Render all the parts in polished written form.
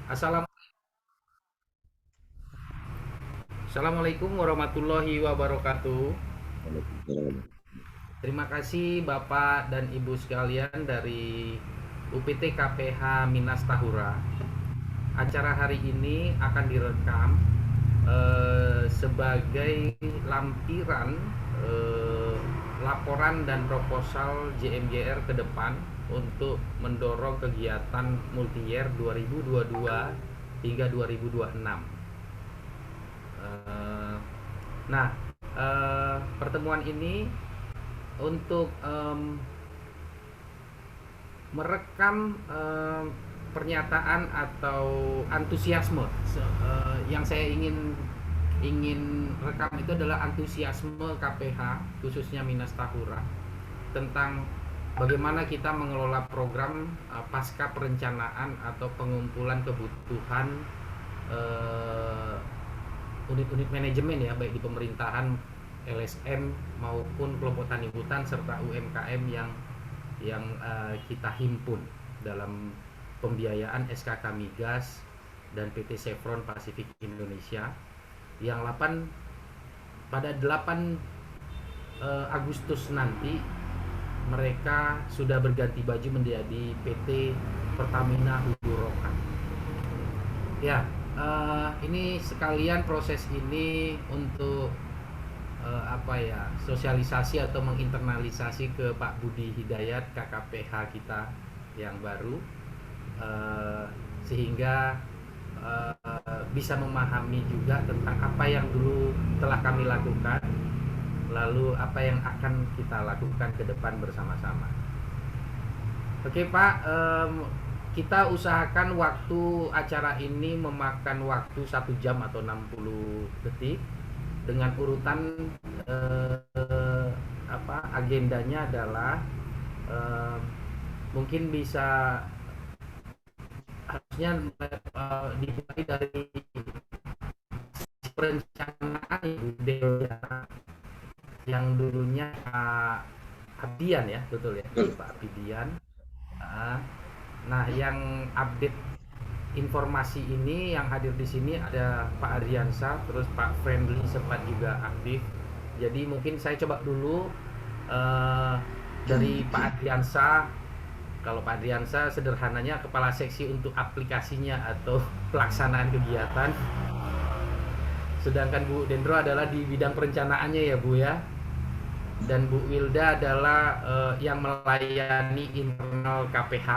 Assalam- Assalamualaikum warahmatullahi wabarakatuh. Waalaikumsalam. Terima kasih Bapak dan Ibu sekalian dari UPT KPH Minas Tahura. Acara hari ini akan direkam sebagai lampiran eh, laporan dan proposal JMGR ke depan untuk mendorong kegiatan multi-year 2022 hingga 2026. Eh, nah, pertemuan ini untuk merekam pernyataan atau antusiasme yang saya ingin ingin rekam itu adalah antusiasme KPH khususnya Minas Tahura tentang bagaimana kita mengelola program pasca perencanaan atau pengumpulan kebutuhan eh, unit-unit manajemen ya, baik di pemerintahan, LSM maupun kelompok tani hutan serta UMKM yang kita himpun dalam pembiayaan SKK Migas dan PT Chevron Pacific Indonesia yang pada 8 Agustus nanti mereka sudah berganti baju menjadi PT Pertamina Hulu Rokan. Ya, ini sekalian proses ini untuk apa ya, sosialisasi atau menginternalisasi ke Pak Budi Hidayat KKPH kita yang baru, eh, sehingga bisa memahami juga tentang apa yang dulu telah kami lakukan, lalu apa yang akan kita lakukan ke depan bersama-sama. Oke Pak, kita usahakan waktu acara ini memakan waktu 1 jam atau 60 detik dengan urutan agendanya adalah eh, mungkin bisa harusnya dimulai dari perencanaan yang dulunya Abdian ya, betul ya, Betul. Pak Abdian. Nah, yang update informasi ini yang hadir di sini ada Pak Ariansa, terus Pak Friendly sempat juga aktif. Jadi mungkin saya coba dulu eh, dari Pak Adriansa. Kalau Pak Adriansa sederhananya kepala seksi untuk aplikasinya atau pelaksanaan kegiatan. Sedangkan Bu Dendro adalah di bidang perencanaannya ya Bu ya. Dan Bu Wilda adalah yang melayani internal KPH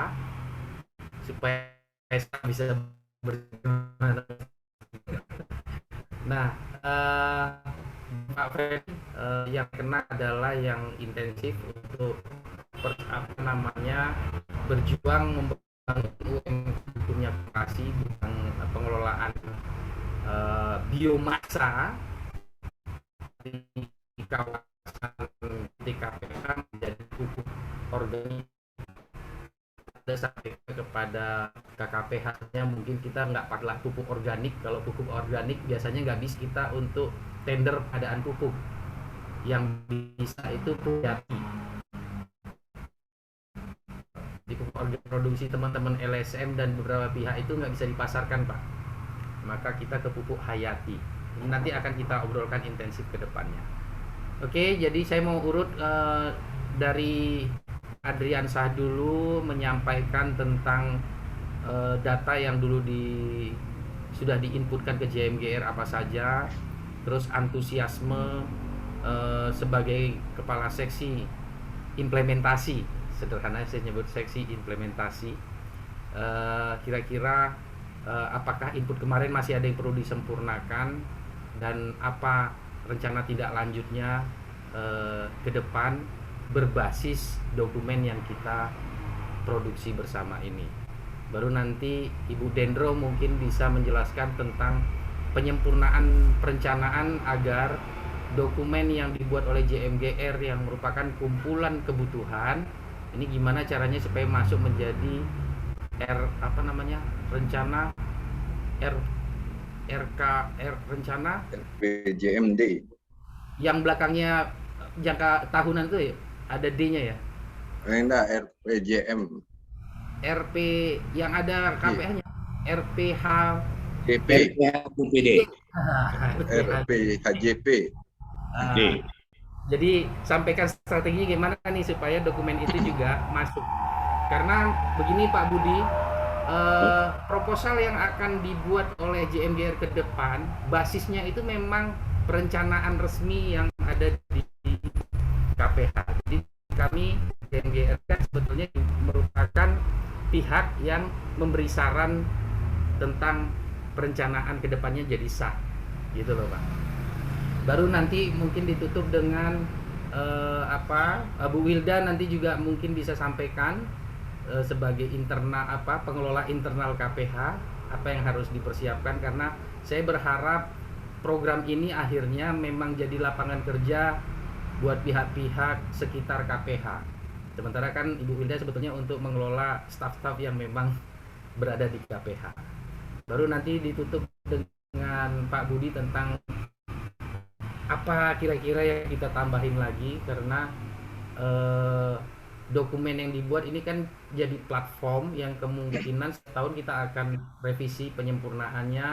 supaya bisa berjalan. Nah, Pak Fred, yang kena adalah yang intensif untuk berjuang membangun UMKM punya vokasi tentang pengelolaan biomasa di kawasan DKPK menjadi pupuk organik. Ada sampai kepada KKPH-nya mungkin kita nggak pakai pupuk organik. Kalau pupuk organik biasanya nggak bisa kita untuk tender pengadaan pupuk, yang bisa itu Puyati. Di pupuk organik produksi teman-teman LSM dan beberapa pihak itu nggak bisa dipasarkan Pak, maka kita ke pupuk Hayati. Ini nanti akan kita obrolkan intensif ke depannya. Oke, jadi saya mau urut dari Adrian Sah dulu menyampaikan tentang data yang dulu sudah diinputkan ke JMGR apa saja, terus antusiasme sebagai kepala seksi implementasi, sederhana saya nyebut seksi implementasi. Kira-kira apakah input kemarin masih ada yang perlu disempurnakan dan apa rencana tidak lanjutnya ke depan berbasis dokumen yang kita produksi bersama ini. Baru nanti Ibu Dendro mungkin bisa menjelaskan tentang penyempurnaan perencanaan agar dokumen yang dibuat oleh JMGR yang merupakan kumpulan kebutuhan ini gimana caranya supaya masuk menjadi rencana R RKR rencana RPJMD. yang belakangnya jangka tahunan itu ya, ada D-nya ya. Enggak, RPJM. RP yang ada Iya. KPH-nya. RPH JP, RPHPD. RPHJP. Oke. Jadi sampaikan strategi gimana nih supaya dokumen itu juga masuk. Karena begini Pak Budi, proposal yang akan dibuat oleh JMGR ke depan, basisnya itu memang perencanaan resmi yang ada di KPH. Jadi kami JMGR kan sebetulnya merupakan pihak yang memberi saran tentang perencanaan kedepannya jadi sah, gitu loh Pak. Baru nanti mungkin ditutup dengan Bu Wilda nanti juga mungkin bisa sampaikan sebagai internal pengelola internal KPH apa yang harus dipersiapkan, karena saya berharap program ini akhirnya memang jadi lapangan kerja buat pihak-pihak sekitar KPH. Sementara kan Ibu Wilda sebetulnya untuk mengelola staf-staf yang memang berada di KPH. Baru nanti ditutup dengan Pak Budi tentang apa kira-kira yang kita tambahin lagi, karena dokumen yang dibuat ini kan jadi platform yang kemungkinan setahun kita akan revisi penyempurnaannya,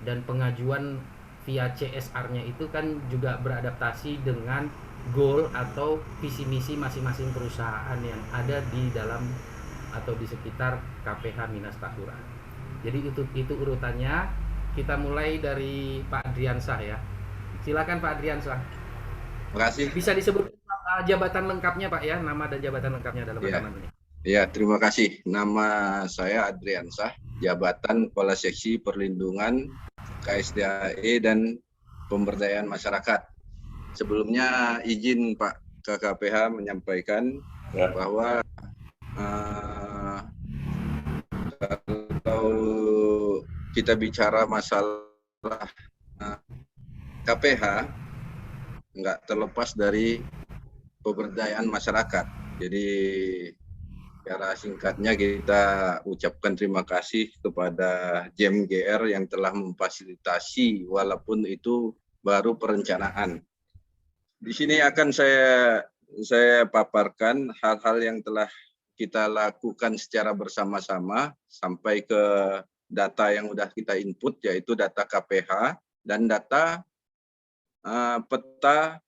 dan pengajuan via CSR-nya itu kan juga beradaptasi dengan goal atau visi misi masing-masing perusahaan yang ada di dalam atau di sekitar KPH Minas Tahura. Jadi itu urutannya. Kita mulai dari Pak Adriansah ya. Silakan Pak Adriansah. Terima kasih. Bisa disebut jabatan lengkapnya Pak ya, nama dan jabatan lengkapnya dalam rekaman ini. Ya, terima kasih. Nama saya Adriansah, jabatan Kepala Seksi Perlindungan KSDAE dan Pemberdayaan Masyarakat. Sebelumnya izin Pak KKPH menyampaikan bahwa kalau kita bicara masalah KPH nggak terlepas dari pemberdayaan masyarakat. Jadi secara singkatnya kita ucapkan terima kasih kepada JMGR yang telah memfasilitasi walaupun itu baru perencanaan. Di sini akan saya paparkan hal-hal yang telah kita lakukan secara bersama-sama sampai ke data yang sudah kita input, yaitu data KPH dan data peta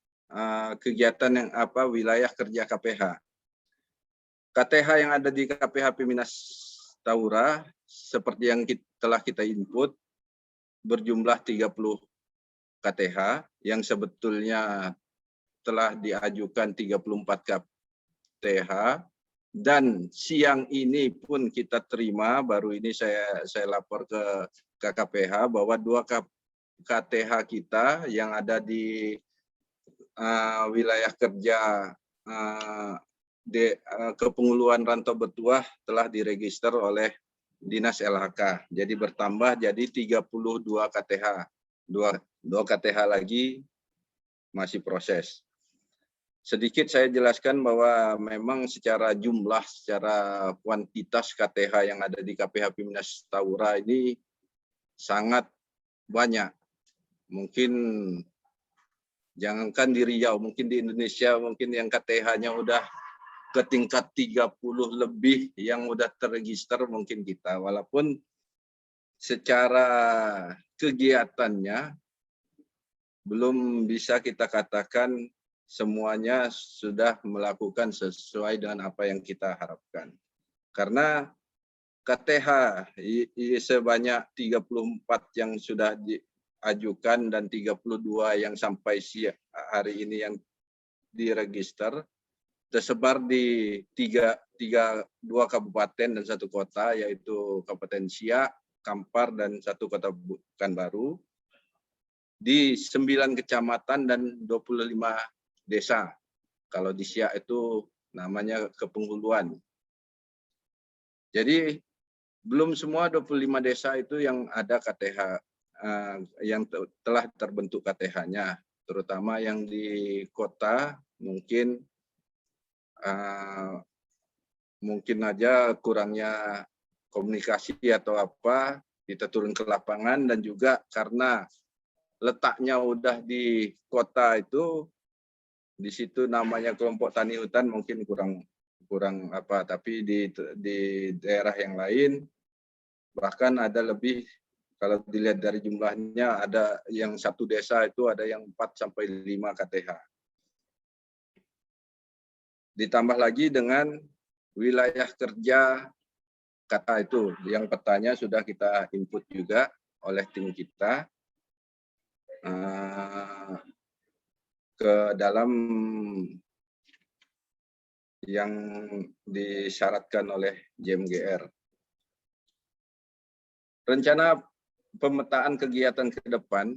kegiatan yang wilayah kerja KPH. KTH yang ada di KPH Minas Tahura seperti yang telah kita input berjumlah 30 KTH yang sebetulnya telah diajukan 34 KTH, dan siang ini pun kita terima, baru ini saya lapor ke KKPH bahwa 2 KTH kita yang ada di wilayah kerja Kepenguluan Rantau Betuah telah diregister oleh Dinas LHK. Jadi bertambah jadi 32 KTH. 2 KTH lagi masih proses. Sedikit saya jelaskan bahwa memang secara jumlah, secara kuantitas KTH yang ada di KPH Minas Tahura ini sangat banyak. Mungkin jangankan di Riau, mungkin di Indonesia mungkin yang KTH-nya udah ke tingkat 30 lebih yang udah terregister mungkin kita. Walaupun secara kegiatannya belum bisa kita katakan semuanya sudah melakukan sesuai dengan apa yang kita harapkan. Karena KTH sebanyak 34 yang sudah diajukan dan 32 yang sampai hari ini yang diregister, tersebar di 2 kabupaten dan 1 kota, yaitu Kabupaten Siak, Kampar, dan 1 kota Pekanbaru, di 9 kecamatan dan 25 desa. Kalau di Siak itu namanya Kepenguluan. Jadi belum semua 25 desa itu yang ada KTH, yang telah terbentuk KTH-nya, terutama yang di kota mungkin aja kurangnya komunikasi atau apa, kita turun ke lapangan, dan juga karena letaknya udah di kota itu, di situ namanya kelompok tani hutan mungkin kurang apa, tapi di daerah yang lain Bahkan ada lebih, kalau dilihat dari jumlahnya, ada yang satu desa itu ada yang 4 sampai 5 KTH. Ditambah lagi dengan wilayah kerja kata itu, yang petanya sudah kita input juga oleh tim kita ke dalam yang disyaratkan oleh JMGR. Rencana pemetaan kegiatan ke depan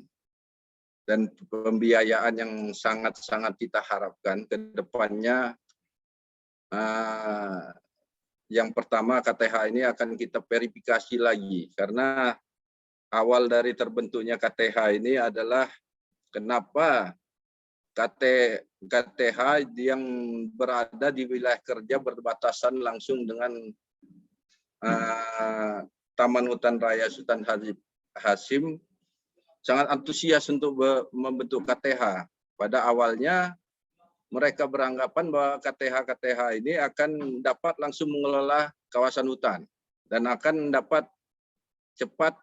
dan pembiayaan yang sangat-sangat kita harapkan ke depannya, yang pertama KTH ini akan kita verifikasi lagi, karena awal dari terbentuknya KTH ini adalah kenapa KTH yang berada di wilayah kerja berbatasan langsung dengan Taman Hutan Raya Sultan Hasim sangat antusias untuk membentuk KTH. Pada awalnya mereka beranggapan bahwa KTH ini akan dapat langsung mengelola kawasan hutan dan akan dapat cepat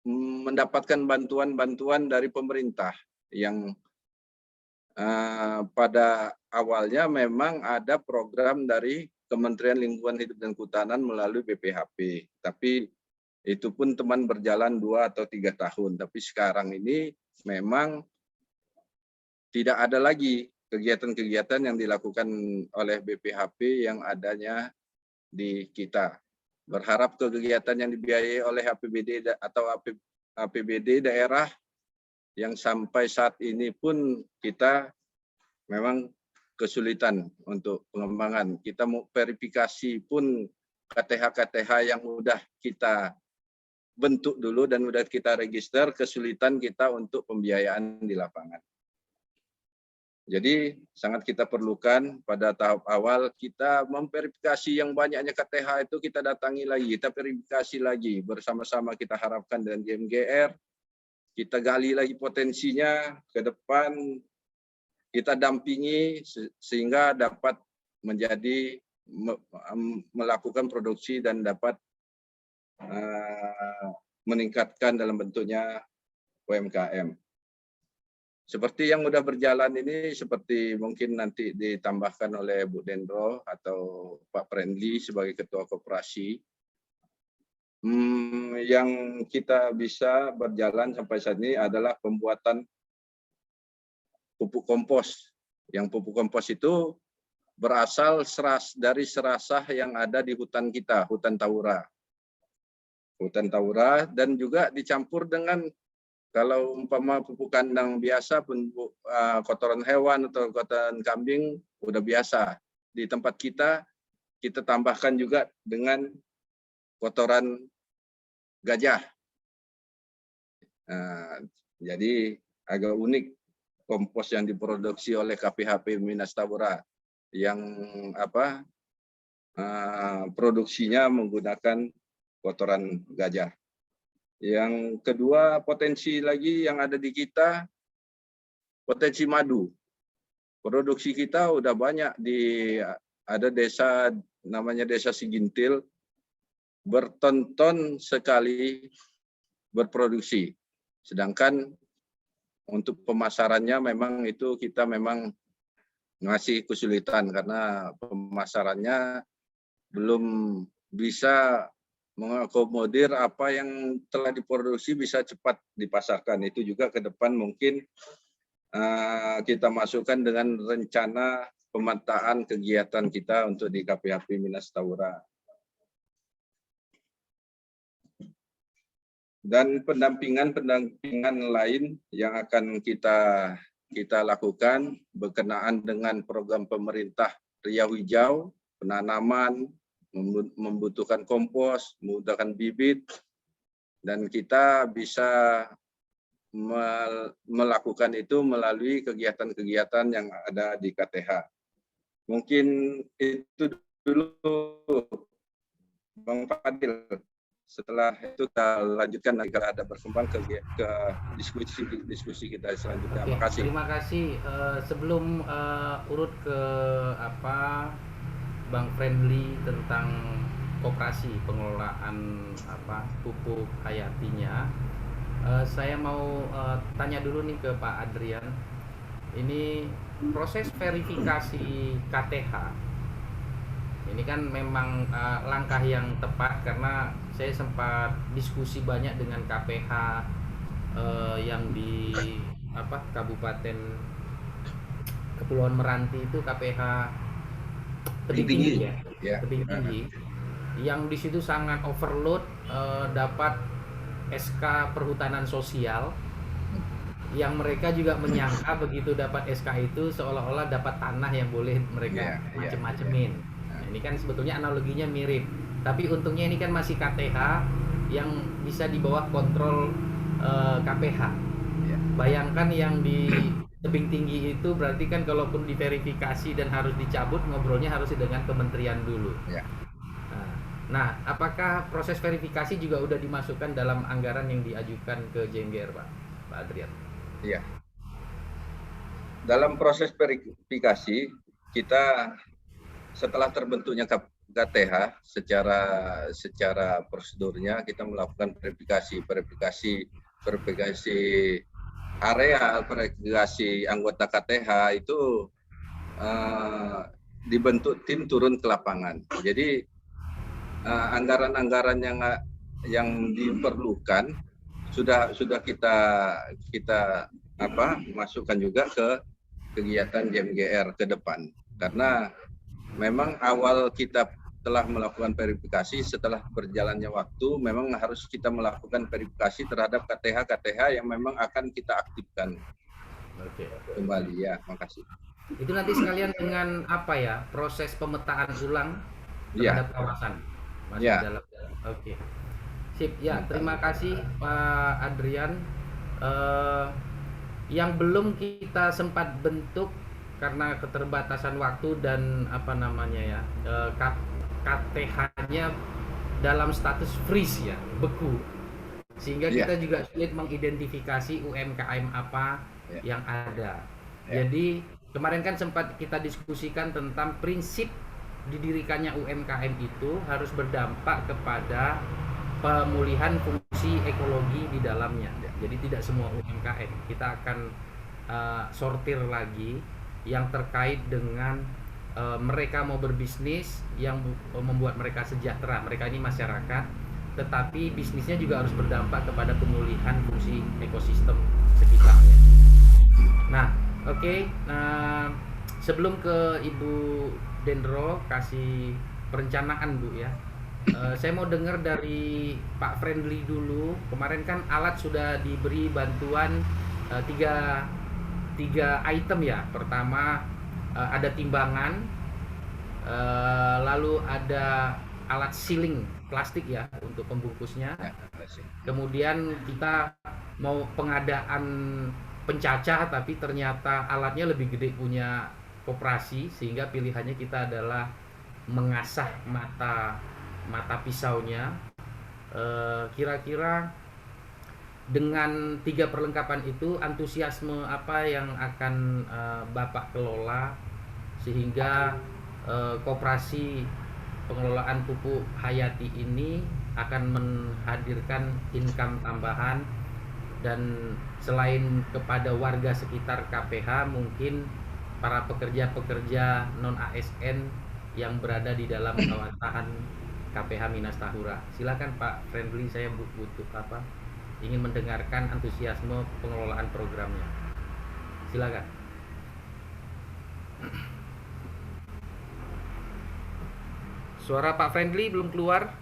mendapatkan bantuan-bantuan dari pemerintah yang pada awalnya memang ada program dari Kementerian Lingkungan Hidup dan Kehutanan melalui BPHP, tapi itu pun teman berjalan 2 atau 3 tahun. Tapi sekarang ini memang tidak ada lagi kegiatan-kegiatan yang dilakukan oleh BPHP yang adanya di kita. Berharap kegiatan yang dibiayai oleh APBD atau APBD daerah yang sampai saat ini pun kita memang kesulitan untuk pengembangan. Kita mau verifikasi pun KTH-KTH yang udah kita bentuk dulu dan udah kita register, kesulitan kita untuk pembiayaan di lapangan. Jadi sangat kita perlukan pada tahap awal kita memverifikasi yang banyaknya KTH itu, kita datangi lagi, kita verifikasi lagi bersama-sama, kita harapkan dengan JMGR, kita gali lagi potensinya ke depan, kita dampingi sehingga dapat menjadi melakukan produksi dan dapat meningkatkan dalam bentuknya UMKM. Seperti yang sudah berjalan ini, seperti mungkin nanti ditambahkan oleh Bu Dendro atau Pak Friendly sebagai Ketua Koperasi, yang kita bisa berjalan sampai saat ini adalah pembuatan pupuk kompos. Yang pupuk kompos itu berasal dari serasah yang ada di hutan kita, hutan Taura. Hutan Taura, dan juga dicampur dengan, kalau umpama pupuk kandang biasa, kotoran hewan atau kotoran kambing udah biasa. Di tempat kita tambahkan juga dengan kotoran gajah. Jadi agak unik kompos yang diproduksi oleh KPHP Minas Taura yang produksinya menggunakan kotoran gajah. Yang kedua, potensi lagi yang ada di kita, potensi madu. Produksi kita udah banyak ada desa namanya Desa Sigintil, berton-ton sekali berproduksi. Sedangkan untuk pemasarannya memang itu kita memang ngasih kesulitan karena pemasarannya belum bisa mengakomodir apa yang telah diproduksi bisa cepat dipasarkan. Itu juga ke depan mungkin kita masukkan dengan rencana pemetaan kegiatan kita untuk di KPHP Minas Taura. Dan pendampingan lain yang akan kita lakukan berkenaan dengan program pemerintah Riau Hijau, penanaman, membutuhkan kompos, membutuhkan bibit, dan kita bisa melakukan itu melalui kegiatan-kegiatan yang ada di KTH. Mungkin itu dulu, Bang Fadil. Setelah itu kita lanjutkan lagi kalau ada berkembang ke diskusi kita selanjutnya. Oke, makasih. Terima kasih. Sebelum urut ke Bang Friendly tentang koperasi pengelolaan pupuk hayatinya. Saya mau tanya dulu nih ke Pak Adrian. Ini proses verifikasi KTH. Ini kan memang langkah yang tepat karena saya sempat diskusi banyak dengan KPH yang di Kabupaten Kepulauan Meranti itu KPH tebing tinggi ya, Ya. tebing tinggi, yang di situ sangat overload, dapat SK perhutanan sosial, yang mereka juga menyangka begitu dapat SK itu seolah-olah dapat tanah yang boleh mereka macem-macemin. Nah, ini kan sebetulnya analoginya mirip, tapi untungnya ini kan masih KTH yang bisa di bawah kontrol KPH. Bayangkan yang di tebing tinggi itu berarti kan kalaupun diverifikasi dan harus dicabut, ngobrolnya harus dengan kementerian dulu. Ya. Nah, apakah proses verifikasi juga udah dimasukkan dalam anggaran yang diajukan ke JMGR, Pak Adrian? Iya. Dalam proses verifikasi, kita setelah terbentuknya KTH secara prosedurnya kita melakukan verifikasi area, verifikasi anggota KTH itu dibentuk tim turun ke lapangan. Jadi anggaran-anggaran yang diperlukan sudah kita masukkan juga ke kegiatan JMGR ke depan, karena memang awal kita telah melakukan verifikasi, setelah berjalannya waktu memang harus kita melakukan verifikasi terhadap KTH yang memang akan kita aktifkan. Oke. Kembali ya, makasih. Itu nanti sekalian dengan proses pemetaan ulang terhadap kawasan masih dalam. Oke. Sip ya, terima kasih Pak Adrian. Yang belum kita sempat bentuk karena keterbatasan waktu dan KTH-nya dalam status freeze ya, beku, sehingga kita juga sulit mengidentifikasi UMKM apa yang ada. Jadi kemarin kan sempat kita diskusikan tentang prinsip didirikannya UMKM itu harus berdampak kepada pemulihan fungsi ekologi di dalamnya. Jadi tidak semua UMKM, kita akan sortir lagi yang terkait dengan mereka mau berbisnis yang membuat mereka sejahtera. Mereka ini masyarakat, tetapi bisnisnya juga harus berdampak kepada pemulihan fungsi ekosistem sekitarnya. Nah, oke. Sebelum ke Ibu Dendro kasih perencanaan, Bu ya. Saya mau dengar dari Pak Friendly dulu. Kemarin kan alat sudah diberi bantuan tiga item ya. Pertama ada timbangan, lalu ada alat sealing plastik ya untuk pembungkusnya. Kemudian kita mau pengadaan pencacah, tapi ternyata alatnya lebih gede punya koperasi, sehingga pilihannya kita adalah mengasah mata pisaunya. Kira-kira dengan 3 perlengkapan itu, antusiasme apa yang akan Bapak kelola sehingga koperasi pengelolaan pupuk hayati ini akan menghadirkan income tambahan, dan selain kepada warga sekitar KPH, mungkin para pekerja-pekerja non-ASN yang berada di dalam kawasan KPH Minas Tahura. Silakan Pak Friendly, saya butuh ingin mendengarkan antusiasme pengelolaan programnya. Silakan. Suara Pak Friendly belum keluar.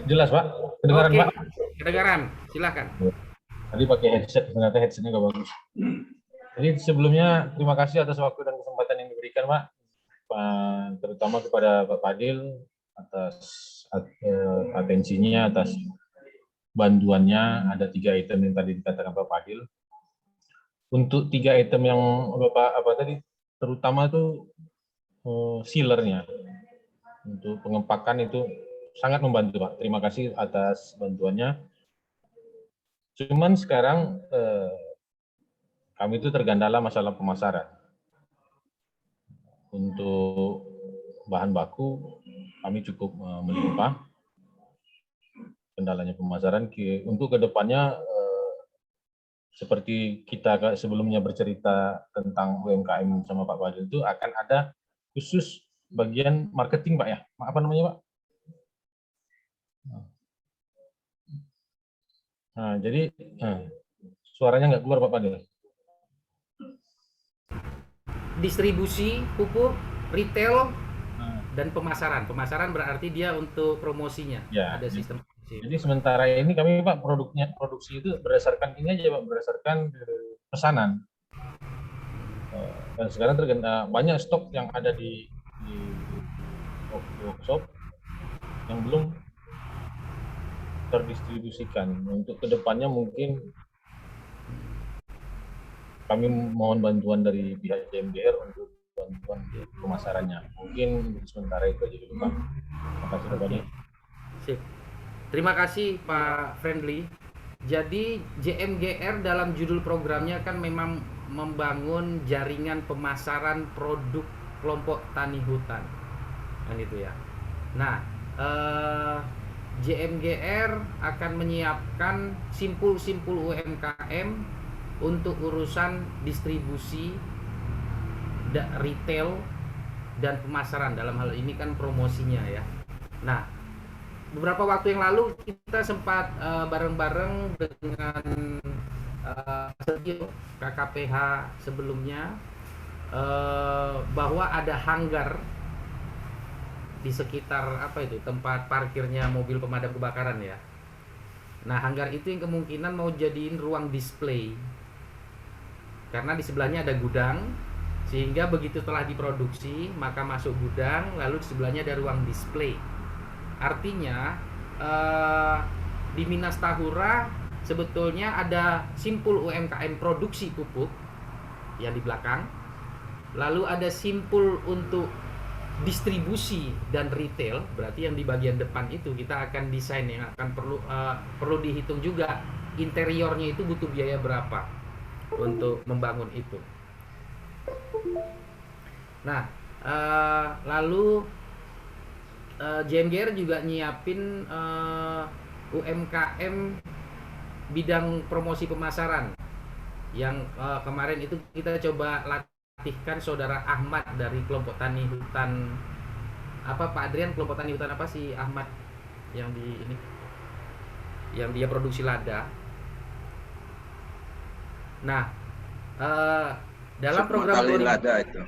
Jelas Pak, kedengaran Pak? Kedengaran, silakan. Tadi pakai headset, ternyata headsetnya nggak bagus. Jadi sebelumnya terima kasih atas waktu dan kesempatan yang diberikan Pak, terutama kepada Pak Fadil atas atensinya, atas bantuannya. Ada 3 item yang tadi dikatakan Pak Fadil. Untuk 3 item yang Bapak tadi, terutama itu sealernya untuk pengepakan itu sangat membantu Pak. Terima kasih atas bantuannya. Cuman sekarang kami itu tergandala masalah pemasaran. Untuk bahan baku kami cukup melimpah. Kendalanya pemasaran. Untuk kedepannya seperti kita sebelumnya bercerita tentang UMKM sama Pak Fadil itu akan ada khusus bagian marketing, Pak ya. Apa namanya, Pak? Nah, jadi suaranya nggak keluar Pak Fadil. Distribusi pupuk, retail, dan pemasaran. Pemasaran berarti dia untuk promosinya. Ya, ada sistem. Jadi sementara ini kami Pak produksi itu berdasarkan ini aja Pak, berdasarkan pesanan. Dan sekarang banyak stok yang ada di workshop yang belum terdistribusikan. Untuk kedepannya mungkin kami mohon bantuan dari pihak JMGR untuk bantuan di pemasarannya. Mungkin sementara itu aja dulu Pak. Terima kasih banyak. Sip. Terima kasih Pak Friendly. Jadi JMGR dalam judul programnya kan memang membangun jaringan pemasaran produk kelompok tani hutan, kan itu ya. Nah, JMGR akan menyiapkan simpul-simpul UMKM untuk urusan distribusi, retail, dan pemasaran. Dalam hal ini kan promosinya ya. Nah, beberapa waktu yang lalu kita sempat bareng-bareng dengan Sergio KKPH sebelumnya bahwa ada hanggar di sekitar tempat parkirnya mobil pemadam kebakaran ya. Nah, hanggar itu yang kemungkinan mau jadiin ruang display karena di sebelahnya ada gudang, sehingga begitu telah diproduksi maka masuk gudang, lalu di sebelahnya ada ruang display. Artinya di Minas Tahura sebetulnya ada simpul UMKM produksi pupuk yang di belakang, lalu ada simpul untuk distribusi dan retail, berarti yang di bagian depan itu kita akan desain yang akan perlu dihitung juga interiornya itu butuh biaya berapa untuk membangun itu. Nah, lalu JMGR juga nyiapin UMKM bidang promosi pemasaran yang kemarin itu kita coba latihkan saudara Ahmad dari kelompok tani hutan Pak Adrian, kelompok tani hutan apa sih Ahmad yang di ini yang dia produksi lada. Nah, dalam Sukma program Tani Lada itu.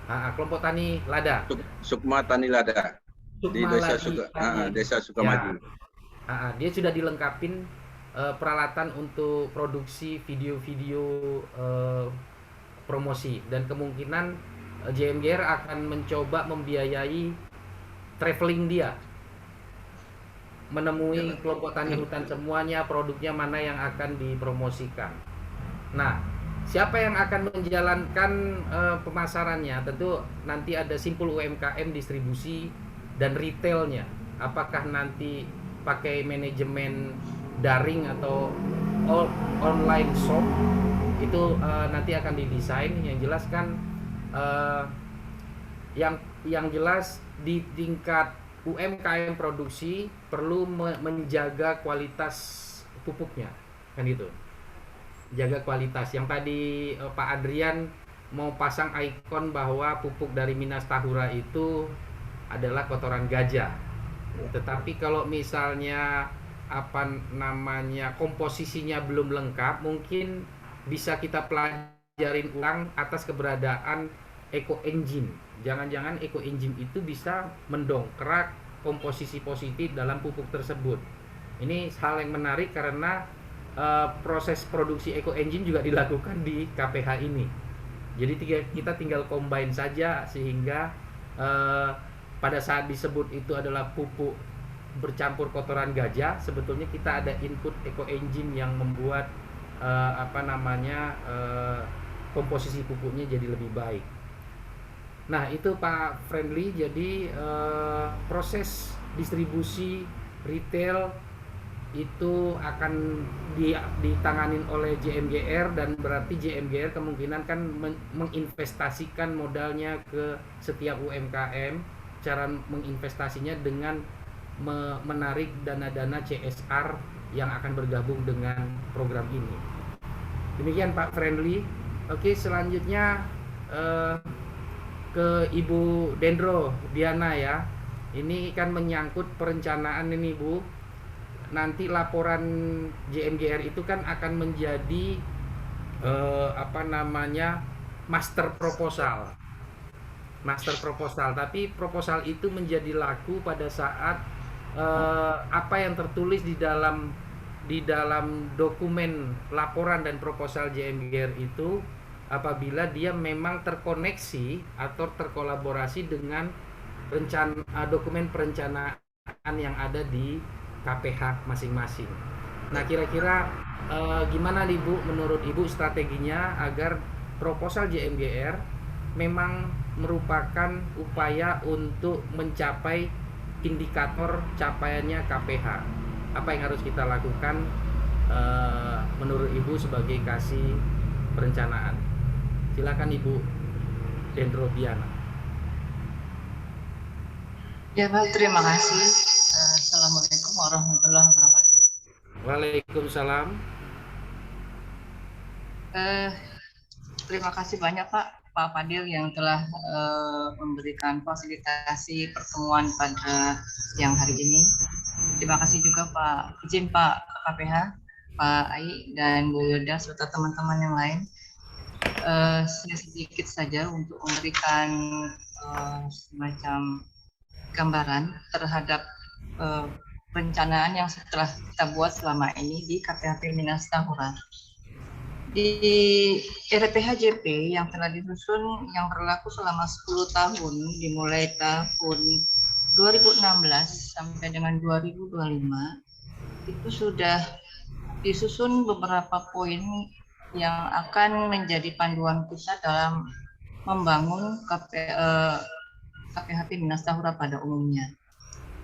Kelompok tani lada. Sukma Tani Lada di Desa Sukamaju. Ya. Dia sudah dilengkapin peralatan untuk produksi video-video promosi, dan kemungkinan JMGR akan mencoba membiayai traveling dia, menemui kelompok tani hutan semuanya, produknya mana yang akan dipromosikan. Nah, siapa yang akan menjalankan pemasarannya? Tentu nanti ada simpul UMKM distribusi dan retailnya. Apakah nanti pakai manajemen daring atau online shop? Itu nanti akan didesain. Yang jelas kan yang jelas di tingkat UMKM produksi perlu menjaga kualitas pupuknya, kan gitu. Jaga kualitas. Yang tadi Pak Adrian mau pasang ikon bahwa pupuk dari Minas Tahura itu adalah kotoran gajah. Tetapi kalau misalnya komposisinya belum lengkap, mungkin bisa kita pelajarin ulang atas keberadaan eco engine. Jangan-jangan eco engine itu bisa mendongkrak komposisi positif dalam pupuk tersebut. Ini hal yang menarik karena proses produksi eco engine juga dilakukan di KPH ini. Jadi kita tinggal combine saja sehingga pada saat disebut itu adalah pupuk bercampur kotoran gajah, sebetulnya kita ada input eco engine yang membuat komposisi pupuknya jadi lebih baik. Nah, itu Pak Friendly. Jadi proses distribusi, retail, itu akan ditanganin oleh JMGR, dan berarti JMGR kemungkinan kan menginvestasikan modalnya ke setiap UMKM. Cara menginvestasinya dengan menarik dana-dana CSR yang akan bergabung dengan program ini. Demikian Pak Friendly. Oke, selanjutnya ke Ibu Dendro Diana ya. Ini kan menyangkut perencanaan ini Bu. Nanti laporan JMGR itu kan akan menjadi master proposal. Tapi proposal itu menjadi laku pada saat apa yang tertulis di dalam dokumen laporan dan proposal JMGR itu, apabila dia memang terkoneksi atau terkolaborasi dengan dokumen perencanaan yang ada di KPH masing-masing. Nah, kira-kira gimana nih Bu, menurut Ibu strateginya agar proposal JMGR memang merupakan upaya untuk mencapai indikator capaiannya KPH? Apa yang harus kita lakukan menurut Ibu sebagai kasih perencanaan? Silakan Ibu Dendro Diana. Ya Pak, terima kasih. Assalamualaikum warahmatullahi wabarakatuh. Waalaikumsalam. Terima kasih banyak Pak Fadil yang telah memberikan fasilitasi pertemuan pada siang hari ini. Terima kasih juga Pak KPH, Pak Ai dan Bu Yoda serta teman-teman yang lain. Saya sedikit saja untuk memberikan semacam gambaran terhadap perencanaan yang setelah kita buat selama ini di KPHP Minas Tahura. Di RPHJP yang telah disusun yang berlaku selama 10 tahun dimulai tahun 2016 sampai dengan 2025, itu sudah disusun beberapa poin yang akan menjadi panduan kita dalam membangun KPHP Minas Tahura pada umumnya,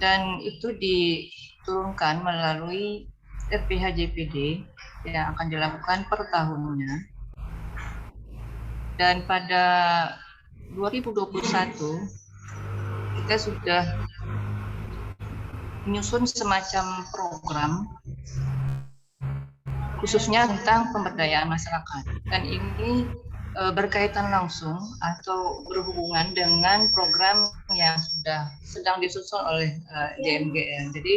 dan itu diturunkan melalui RPHJPD yang akan dilakukan per tahunnya. Dan pada 2021 kita sudah menyusun semacam program khususnya tentang pemberdayaan masyarakat, dan ini berkaitan langsung atau berhubungan dengan program yang sedang disusun oleh JMGR. Jadi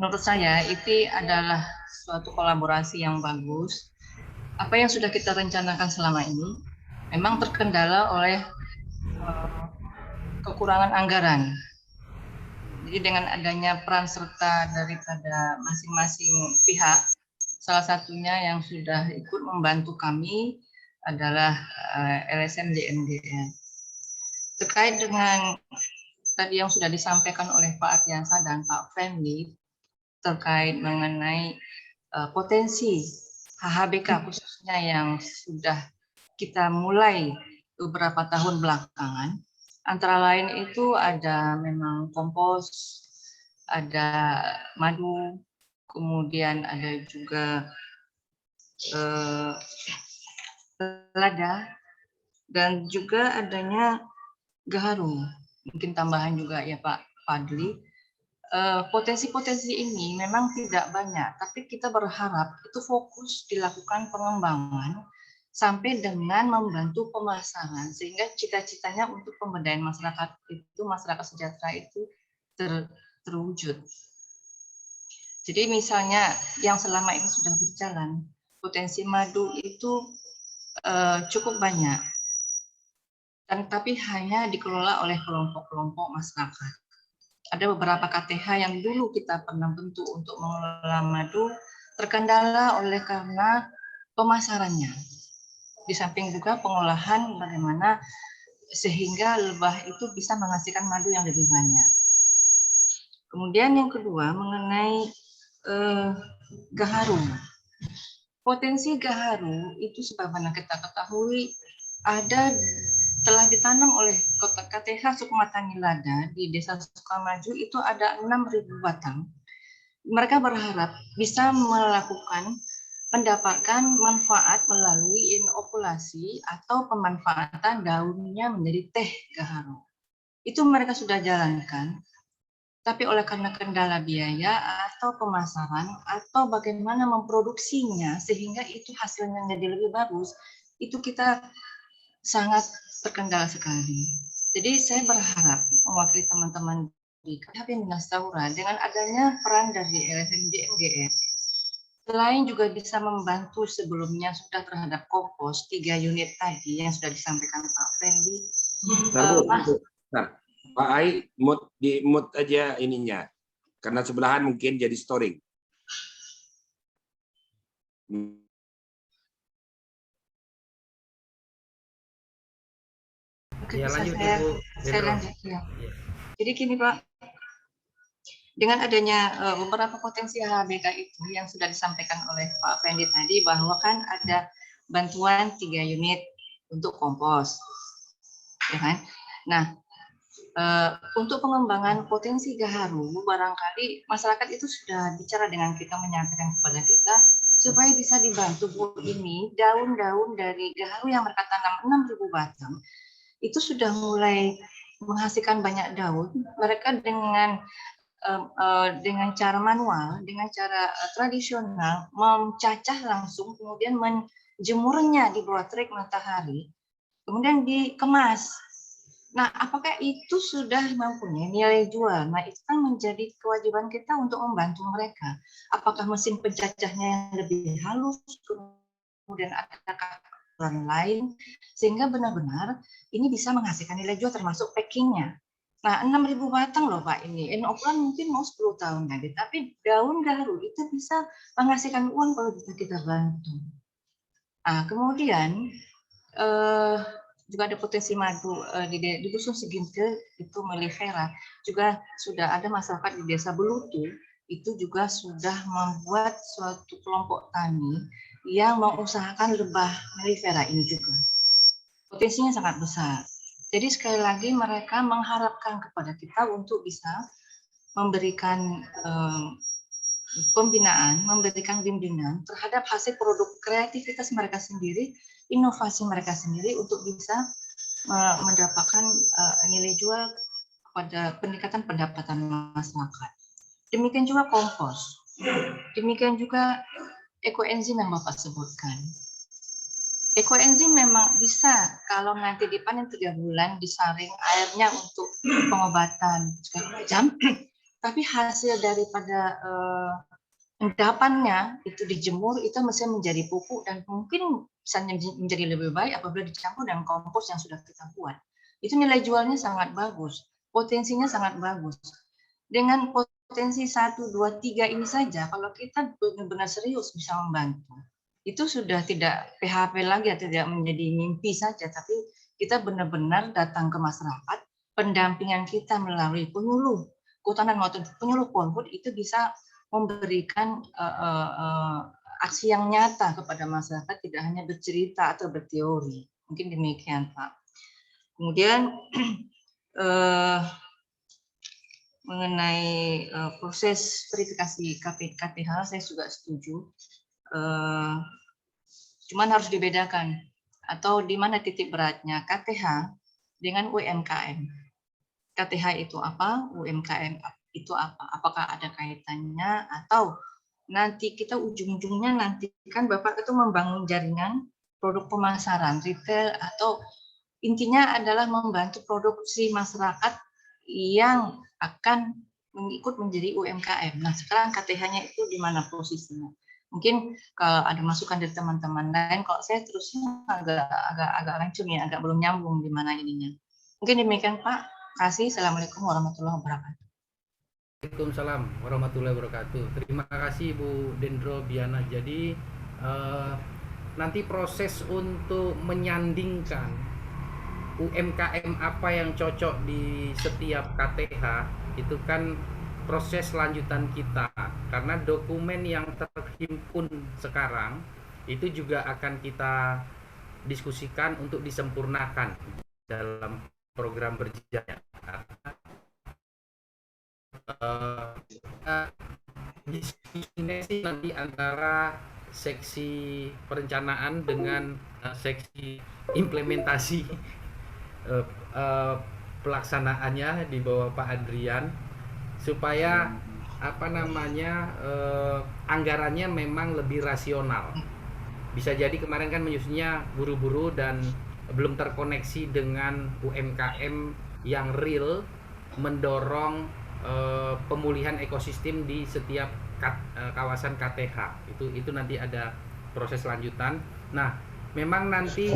menurut saya itu adalah suatu kolaborasi yang bagus. Apa yang sudah kita rencanakan selama ini memang terkendala oleh kekurangan anggaran. Jadi dengan adanya peran serta daripada masing-masing pihak, salah satunya yang sudah ikut membantu kami adalah LSM JMGR. Terkait dengan tadi yang sudah disampaikan oleh Pak Ardiansa dan Pak Friendly terkait mengenai potensi HHBK khususnya yang sudah kita mulai beberapa tahun belakangan, antara lain itu ada memang kompos, ada madu, kemudian ada juga lada, dan juga adanya gaharu. Mungkin tambahan juga ya Pak Fadli. Potensi-potensi ini memang tidak banyak, tapi kita berharap itu fokus dilakukan pengembangan sampai dengan membantu pemasaran, sehingga cita-citanya untuk pemberdayaan masyarakat itu, masyarakat sejahtera itu terwujud. Jadi misalnya yang selama ini sudah berjalan, potensi madu itu cukup banyak, tapi hanya dikelola oleh kelompok-kelompok masyarakat. Ada beberapa KTH yang dulu kita pernah bentuk untuk mengelola madu, terkendala oleh karena pemasarannya. Di samping juga pengolahan bagaimana sehingga lebah itu bisa menghasilkan madu yang lebih banyak. Kemudian yang kedua mengenai gaharu. Potensi gaharu itu sebagaimana kita ketahui telah ditanam oleh KTH Sukmatani Lada di Desa Sukamaju itu ada 6.000 batang, mereka berharap bisa mendapatkan manfaat melalui inokulasi atau pemanfaatan daunnya menjadi teh gaharu. Itu mereka sudah jalankan, tapi oleh karena kendala biaya atau pemasaran atau bagaimana memproduksinya sehingga itu hasilnya menjadi lebih bagus, itu kita sangat terkendala sekali. Jadi saya berharap mewakili teman-teman di KHP Minas Taura dengan adanya peran dari LSM JMGF, selain juga bisa membantu sebelumnya sudah terhadap kompos 3 unit tadi yang sudah disampaikan Pak Fendi. Nah, Pak Ai, di mute aja ininya, karena sebelahan mungkin jadi storing. Oke, Ya, bisa lanjut, saya Ibu Dendro. lanjut ya. Ya. Jadi gini Pak, dengan adanya beberapa potensi HBK itu yang sudah disampaikan oleh Pak Fendi tadi, bahwa kan ada bantuan 3 unit untuk kompos, ya kan? Nah, untuk pengembangan potensi gaharu, barangkali masyarakat itu sudah bicara dengan kita, menyampaikan kepada kita supaya bisa dibantu Bu ini daun-daun dari gaharu yang mereka tanam 6.000 batang itu sudah mulai menghasilkan banyak daun. Mereka dengan cara manual, dengan cara tradisional, mencacah langsung, kemudian menjemurnya di bawah terik matahari, kemudian dikemas. Nah, apakah itu sudah mempunyai nilai jual? Nah, itu kan menjadi kewajiban kita untuk membantu mereka. Apakah mesin pencacahnya yang lebih halus, kemudian adakah aturan lain, sehingga benar-benar ini bisa menghasilkan nilai jual termasuk packingnya. Nah, 6.000 batang loh Pak ini. Inokulan mungkin mau 10 tahun lagi, tapi daun gaharu itu bisa menghasilkan uang kalau bisa kita bantu. Nah, kemudian juga ada potensi madu di dusun Segintil itu melifera. Juga sudah ada masyarakat di desa Belutu itu juga sudah membuat suatu kelompok tani yang mengusahakan lebah melifera ini juga. Potensinya sangat besar. Jadi sekali lagi mereka mengharapkan kepada kita untuk bisa memberikan pembinaan, memberikan bimbingan terhadap hasil produk kreativitas mereka sendiri, inovasi mereka sendiri untuk bisa mendapatkan nilai jual pada peningkatan pendapatan masyarakat. Demikian juga kompos. Demikian juga ekoenzim yang Bapak sebutkan. Ekoenzim memang bisa kalau nanti dipanen 3 bulan disaring airnya untuk pengobatan segala macam, tapi hasil daripada endapannya itu dijemur itu mesti menjadi pupuk dan mungkin bisa menjadi lebih baik apabila dicampur dengan kompos yang sudah kita buat. Itu nilai jualnya sangat bagus, potensinya sangat bagus. Dengan potensi 1, 2, 3 ini saja, kalau kita benar-benar serius bisa membantu, itu sudah tidak PHP lagi atau tidak menjadi mimpi saja, tapi kita benar-benar datang ke masyarakat, pendampingan kita melalui penyuluh kehutanan maupun penyuluh Polhut itu bisa memberikan aksi yang nyata kepada masyarakat, tidak hanya bercerita atau berteori. Mungkin demikian Pak. Kemudian mengenai proses verifikasi KTH saya juga setuju. Cuman harus dibedakan atau di mana titik beratnya KTH dengan UMKM. KTH itu apa? UMKM itu apa? Apakah ada kaitannya atau nanti kita ujung-ujungnya nanti kan Bapak itu membangun jaringan produk pemasaran retail atau intinya adalah membantu produksi masyarakat yang akan mengikut menjadi UMKM. Nah, sekarang KTH-nya itu di mana posisinya? Mungkin kalau ada masukan dari teman-teman lain, kalau saya terusnya agak lancung ya, agak belum nyambung di mana ininya. Mungkin demikian Pak. Terima kasih. Assalamualaikum warahmatullahi wabarakatuh. Waalaikumsalam warahmatullahi wabarakatuh. Terima kasih Bu Dendro Biana. Jadi nanti proses untuk menyandingkan UMKM apa yang cocok di setiap KTH itu kan proses lanjutan kita, karena dokumen yang terhimpun sekarang itu juga akan kita diskusikan untuk disempurnakan dalam program berjalan. sinergi nanti antara seksi perencanaan dengan seksi implementasi pelaksanaannya di bawah Pak Adrian, supaya anggarannya memang lebih rasional. Bisa jadi kemarin kan menyusunnya buru-buru dan belum terkoneksi dengan UMKM yang real mendorong pemulihan ekosistem di setiap kawasan KTH. Itu nanti ada proses lanjutan. Nah, memang nanti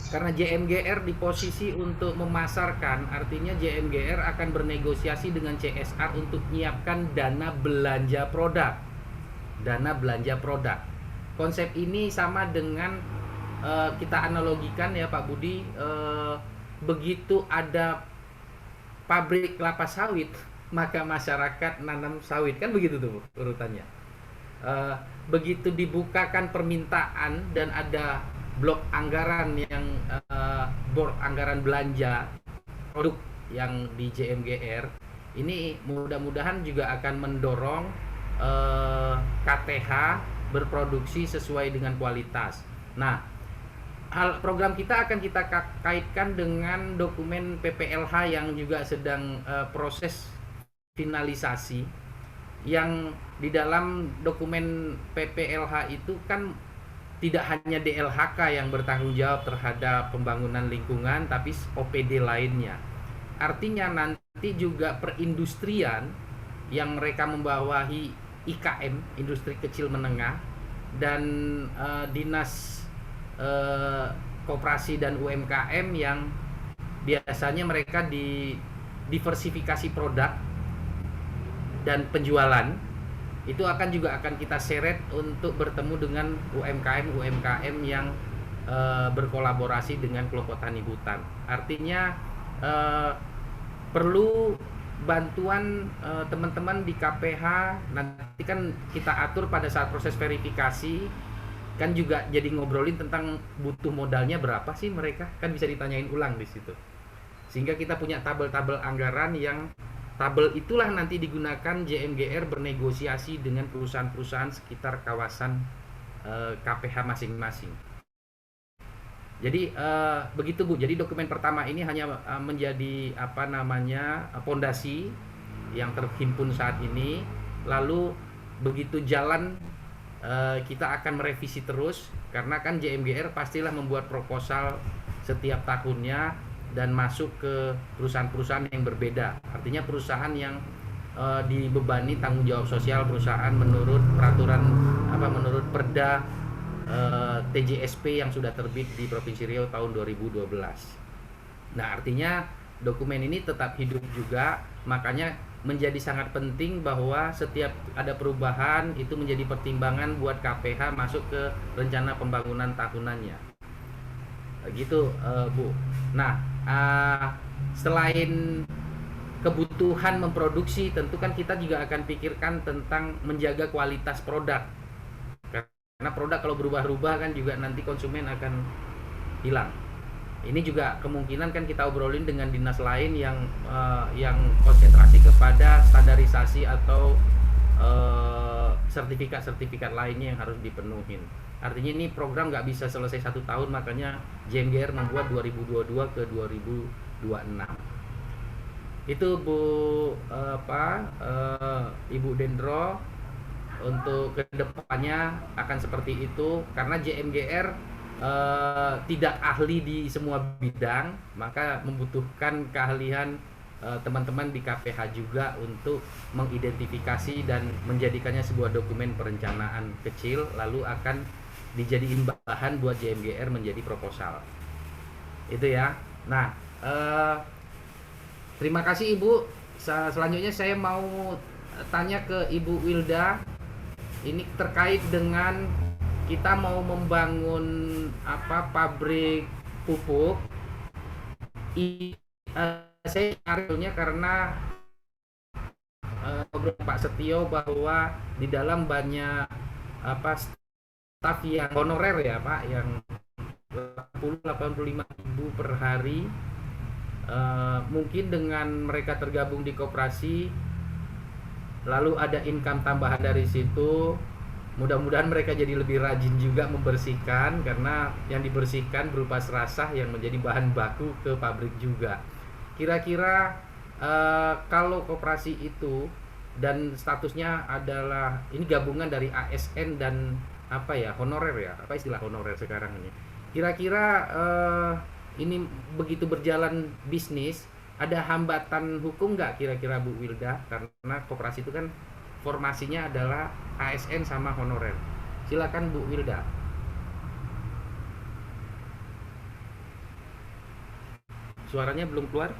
karena JMGR di posisi untuk memasarkan, artinya JMGR akan bernegosiasi dengan CSR untuk menyiapkan dana belanja produk. Konsep ini sama dengan kita analogikan ya Pak Budi, begitu ada pabrik kelapa sawit, maka masyarakat nanam sawit, kan begitu tuh urutannya. Begitu dibukakan permintaan dan ada blok anggaran yang board anggaran belanja produk yang di JMGR ini, mudah-mudahan juga akan mendorong KTH berproduksi sesuai dengan kualitas. Nah, program kita akan kita kaitkan dengan dokumen PPLH yang juga sedang proses finalisasi, yang di dalam dokumen PPLH itu kan tidak hanya DLHK yang bertanggung jawab terhadap pembangunan lingkungan, tapi OPD lainnya. Artinya nanti juga perindustrian yang mereka membawahi IKM, industri kecil menengah, dan dinas koperasi dan UMKM yang biasanya mereka diversifikasi produk dan penjualan, itu akan kita seret untuk bertemu dengan UMKM yang berkolaborasi dengan kelompok tani hutan. Artinya perlu bantuan teman-teman di KPH. Nanti kan kita atur pada saat proses verifikasi, kan juga jadi ngobrolin tentang butuh modalnya berapa sih mereka, kan bisa ditanyain ulang di situ. Sehingga kita punya tabel-tabel anggaran yang tabel itulah nanti digunakan JMGR bernegosiasi dengan perusahaan-perusahaan sekitar kawasan KPH masing-masing. Jadi begitu Bu. Jadi dokumen pertama ini hanya menjadi pondasi yang terhimpun saat ini. Lalu begitu jalan kita akan merevisi terus, karena kan JMGR pastilah membuat proposal setiap tahunnya dan masuk ke perusahaan-perusahaan yang berbeda. Artinya perusahaan yang dibebani tanggung jawab sosial perusahaan menurut peraturan menurut Perda TJSP yang sudah terbit di Provinsi Riau tahun 2012. Nah, artinya dokumen ini tetap hidup juga, makanya menjadi sangat penting bahwa setiap ada perubahan itu menjadi pertimbangan buat KPH masuk ke rencana pembangunan tahunannya. Gitu Bu. Nah, selain kebutuhan memproduksi, tentu kan kita juga akan pikirkan tentang menjaga kualitas produk. Karena produk kalau berubah-ubah kan juga nanti konsumen akan hilang. Ini juga kemungkinan kan kita obrolin dengan dinas lain yang konsentrasi kepada standarisasi atau sertifikat-sertifikat lainnya yang harus dipenuhin. Artinya ini program nggak bisa selesai 1 tahun, makanya JMGR membuat 2022 ke 2026. Itu Bu Ibu Dendro, untuk kedepannya akan seperti itu, karena JMGR tidak ahli di semua bidang, maka membutuhkan keahlian teman-teman di KPH juga untuk mengidentifikasi dan menjadikannya sebuah dokumen perencanaan kecil, lalu akan dijadiin bahan buat JMGR menjadi proposal. Itu ya. Nah, terima kasih Ibu. Selanjutnya saya mau tanya ke Ibu Wilda. Ini terkait dengan kita mau membangun pabrik pupuk. Saya nyarinya karena ngobrol Pak Setio bahwa di dalam banyak staf yang honorer ya Pak, yang 85.000 per hari. Mungkin dengan mereka tergabung di koperasi lalu ada income tambahan dari situ. Mudah-mudahan mereka jadi lebih rajin juga membersihkan, karena yang dibersihkan berupa serasah yang menjadi bahan baku ke pabrik juga. Kira-kira kalau koperasi itu dan statusnya adalah ini gabungan dari ASN dan apa ya, honorer ya, apa istilah honorer sekarang ini, kira-kira ini begitu berjalan bisnis, ada hambatan hukum nggak kira-kira Bu Wilda, karena koperasi itu kan formasinya adalah ASN sama honorer. Silakan Bu Wilda. Suaranya belum keluar.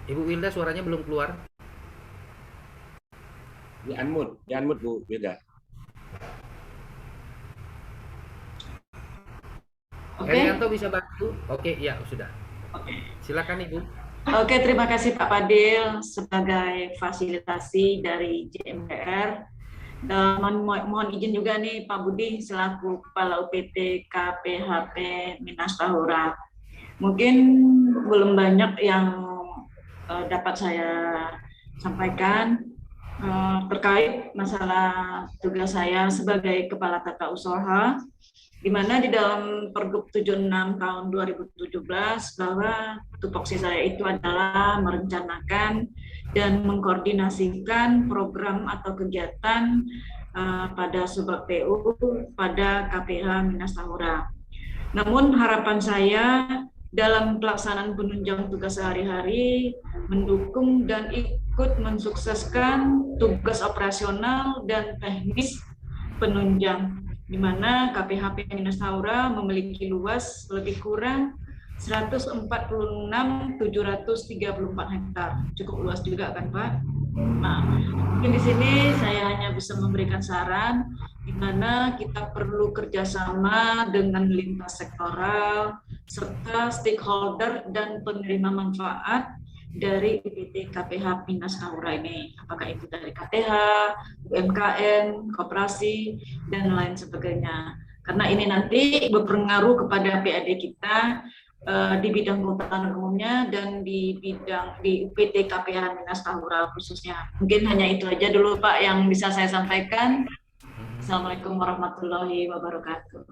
Ibu Wilda suaranya belum keluar. Di unmute Bu Wilda. Oke. Herianto bisa bantu? Oke, ya sudah. Silakan Ibu. Oke, terima kasih Pak Fadil sebagai fasilitasi dari JMGR. Dan mohon izin juga nih Pak Budi selaku Kepala UPT KPHP Minas Tahura. Mungkin belum banyak yang dapat saya sampaikan terkait masalah tugas saya sebagai Kepala Tata Usaha, di mana di dalam Pergub 76 tahun 2017 bahwa tupoksi saya itu adalah merencanakan dan mengkoordinasikan program atau kegiatan pada Subak PU pada KPH Minas Tahura. Namun harapan saya dalam pelaksanaan penunjang tugas sehari-hari mendukung dan ikut mensukseskan tugas operasional dan teknis penunjang, di mana KPHP Minas Tahura memiliki luas lebih kurang 146.734 hektar. Cukup luas juga kan Pak? Nah, mungkin di sini saya hanya bisa memberikan saran di mana kita perlu kerjasama dengan lintas sektoral serta stakeholder dan penerima manfaat dari UPT KPH Minas Tahura ini, apakah itu dari KTH, UMKM, koperasi, dan lain sebagainya. Karena ini nanti berpengaruh kepada PAD kita di bidang kehutanan umumnya dan di bidang di UPT KPH Minas Tahura khususnya. Mungkin hanya itu aja dulu Pak yang bisa saya sampaikan. Assalamualaikum warahmatullahi wabarakatuh.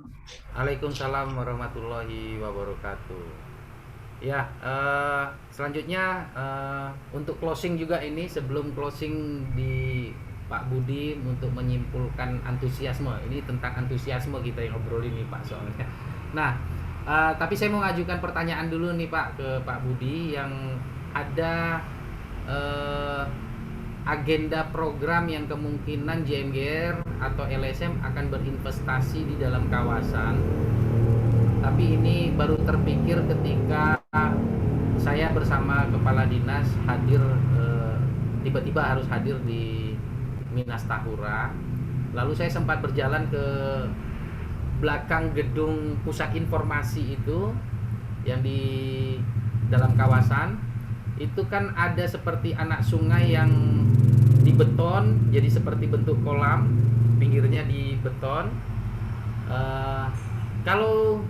Waalaikumsalam warahmatullahi wabarakatuh. Ya, selanjutnya untuk closing juga ini, sebelum closing di Pak Budi untuk menyimpulkan antusiasme. Ini tentang antusiasme kita yang obrolin nih Pak soalnya. Nah, tapi saya mau ngajukan pertanyaan dulu nih Pak ke Pak Budi, yang ada agenda program yang kemungkinan JMGR atau LSM akan berinvestasi di dalam kawasan. Tapi ini baru terpikir ketika saya bersama Kepala Dinas hadir, tiba-tiba harus hadir di Minas Tahura. Lalu saya sempat berjalan ke belakang gedung pusat informasi itu yang di dalam kawasan. Itu kan ada seperti anak sungai yang dibeton, jadi seperti bentuk kolam, pinggirnya dibeton. Kalau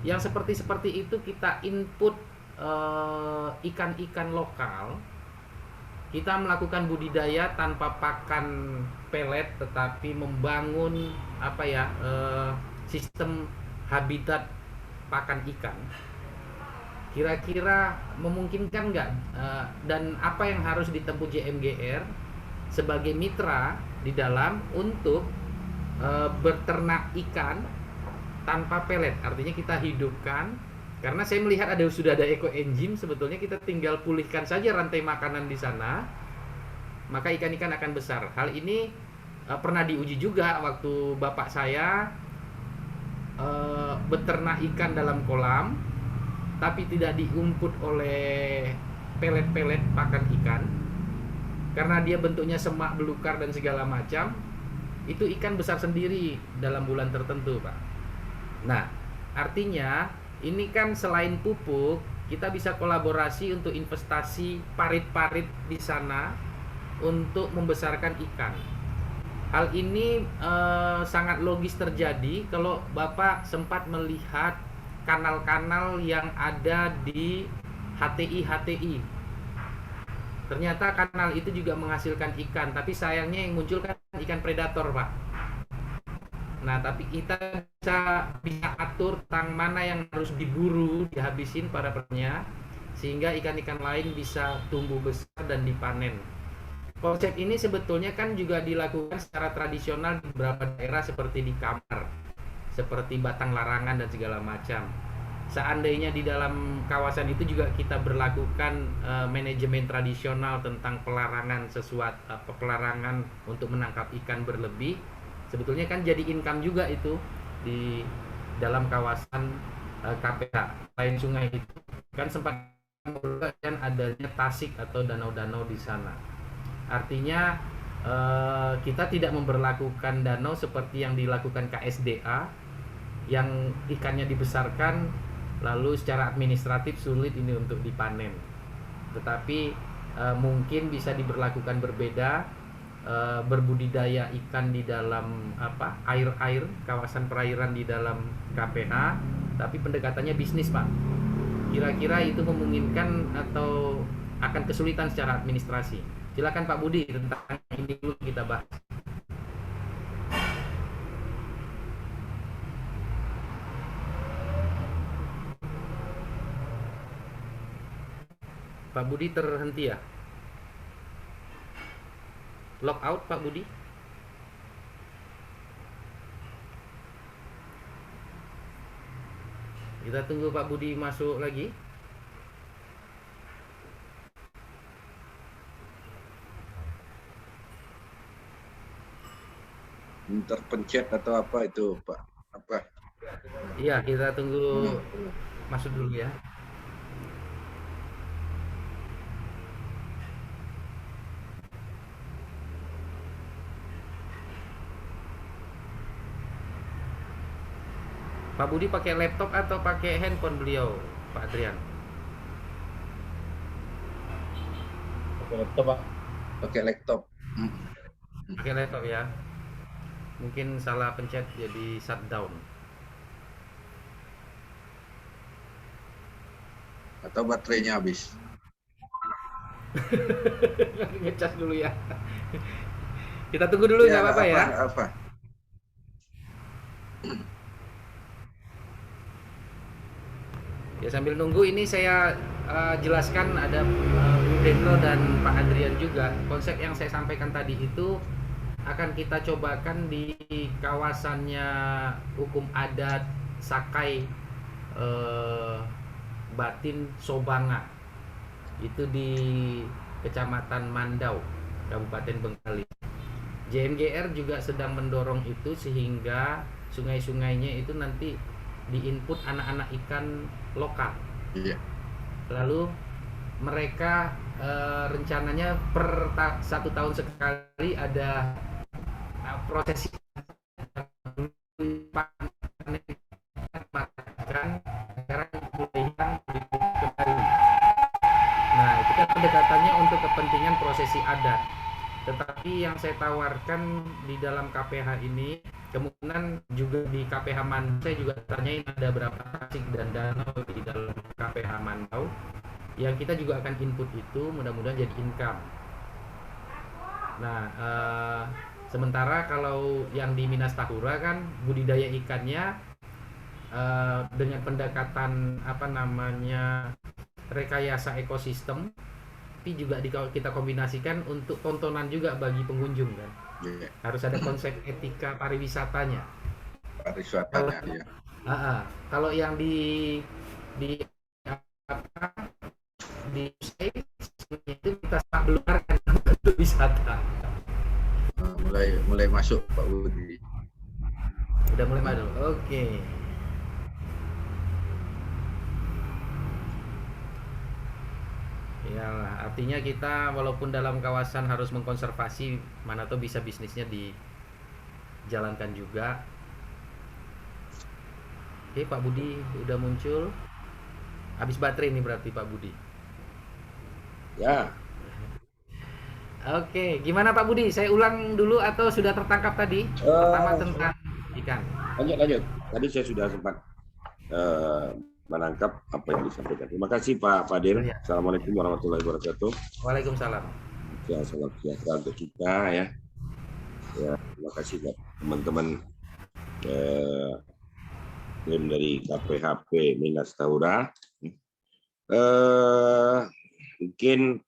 yang seperti itu kita input ikan-ikan lokal, kita melakukan budidaya tanpa pakan pelet, tetapi membangun apa ya, sistem habitat pakan ikan. Kira-kira memungkinkan nggak, dan apa yang harus ditempuh JMGR sebagai mitra di dalam untuk berternak ikan tanpa pelet, artinya kita hidupkan, karena saya melihat sudah ada eco engine, sebetulnya kita tinggal pulihkan saja rantai makanan di sana, maka ikan-ikan akan besar. Hal ini pernah diuji juga waktu bapak saya beternak ikan dalam kolam, tapi tidak diumput oleh pelet-pelet pakan ikan, karena dia bentuknya semak belukar dan segala macam. Itu ikan besar sendiri dalam bulan tertentu Pak. Nah, artinya ini kan selain pupuk, kita bisa kolaborasi untuk investasi parit-parit di sana untuk membesarkan ikan. Hal ini sangat logis terjadi kalau Bapak sempat melihat kanal-kanal yang ada di HTI. Ternyata kanal itu juga menghasilkan ikan, tapi sayangnya yang muncul kan ikan predator, Pak. Nah, tapi kita bisa atur tentang mana yang harus diburu, dihabisin pada pernya, sehingga ikan-ikan lain bisa tumbuh besar dan dipanen. Konsep ini sebetulnya kan juga dilakukan secara tradisional di beberapa daerah seperti di Kamar, seperti Batang Larangan dan segala macam. Seandainya di dalam kawasan itu juga kita berlakukan manajemen tradisional tentang pelarangan pelarangan untuk menangkap ikan berlebih, sebetulnya kan jadi income juga itu di dalam kawasan KPH. Selain sungai itu kan sempat kan adanya tasik atau danau-danau di sana. Artinya kita tidak memberlakukan danau seperti yang dilakukan KSDA yang ikannya dibesarkan lalu secara administratif sulit ini untuk dipanen. Tetapi mungkin bisa diberlakukan berbeda, berbudidaya ikan di dalam air kawasan perairan di dalam KPH, tapi pendekatannya bisnis, Pak. Kira-kira itu memungkinkan atau akan kesulitan secara administrasi? Silakan Pak Budi, tentang ini dulu kita bahas. Pak Budi terhenti ya? Lock out Pak Budi? Kita tunggu Pak Budi masuk lagi. Terpencet atau apa itu, Pak? Apa? Iya, kita tunggu masuk dulu ya. Pak Budi pakai laptop atau pakai handphone beliau, Pak Adrian? Pakai laptop, Pak. Pakai laptop. Pakai laptop ya. Mungkin salah pencet jadi shutdown. Atau baterainya habis. Ngecas dulu ya. Kita tunggu dulu nggak apa-apa ya. Apa? Ya sambil nunggu ini saya jelaskan ada Bu Dendro dan Pak Adrian juga. Konsep yang saya sampaikan tadi itu akan kita cobakan di kawasannya hukum adat Sakai Batin Sobanga. Itu di Kecamatan Mandau, Kabupaten Bengkalis. JMGR juga sedang mendorong itu sehingga sungai-sungainya itu nanti diinput anak-anak ikan lokal. Iya. Lalu mereka rencananya per 1 tahun sekali ada prosesi panen makan sekarang mulai hilang kembali. Nah itu kan pendekatannya untuk kepentingan prosesi adat. Tetapi yang saya tawarkan di dalam KPH ini, kemungkinan juga di KPH Mandau, saya juga tanyain ada berapa tasik dan danau di dalam KPH Mandau, yang kita juga akan input itu, mudah-mudahan jadi income. Nah, sementara kalau yang di Minas Tahura kan budidaya ikannya dengan pendekatan rekayasa ekosistem, tapi juga kita kombinasikan untuk tontonan juga bagi pengunjung kan. Iya. Harus ada konsep etika pariwisatanya. Pariwisatanya, ya. Kalau yang di itu kita keluarkan untuk wisata. Mulai masuk Pak Budi. Udah mulai masuk. Oke. Ya, artinya kita walaupun dalam kawasan harus mengkonservasi, mana tuh bisa bisnisnya dijalankan juga. Oke, Pak Budi udah muncul. Habis baterai ini berarti Pak Budi. Ya. Oke, gimana Pak Budi? Saya ulang dulu atau sudah tertangkap tadi? Pertama tentang ikan. Lanjut. Tadi saya sudah sempat menangkap apa yang disampaikan. Terima kasih Pak Fadil. Ya. Assalamualaikum warahmatullahi wabarakatuh. Waalaikumsalam. Ya, salam sejahtera untuk kita ya. Ya, terima kasih buat teman-teman tim dari KPHP Minas Tahura. Mungkin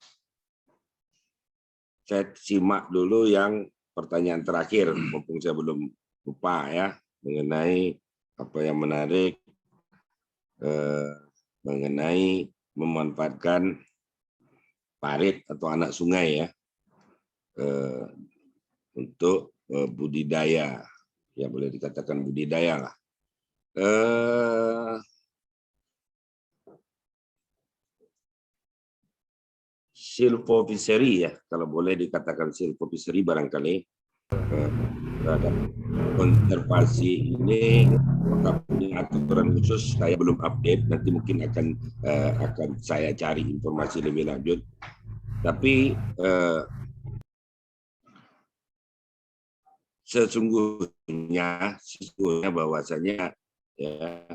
saya simak dulu yang pertanyaan terakhir, mumpung saya belum lupa ya, mengenai apa yang menarik, mengenai memanfaatkan parit atau anak sungai ya, untuk budidaya, ya boleh dikatakan budidaya lah. Silvofishery ya, kalau boleh dikatakan silvofishery barangkali terhadap konservasi ini, apakah punya aturan khusus? Saya belum update, nanti mungkin akan saya cari informasi lebih lanjut. Tapi sesungguhnya bahwasanya ya,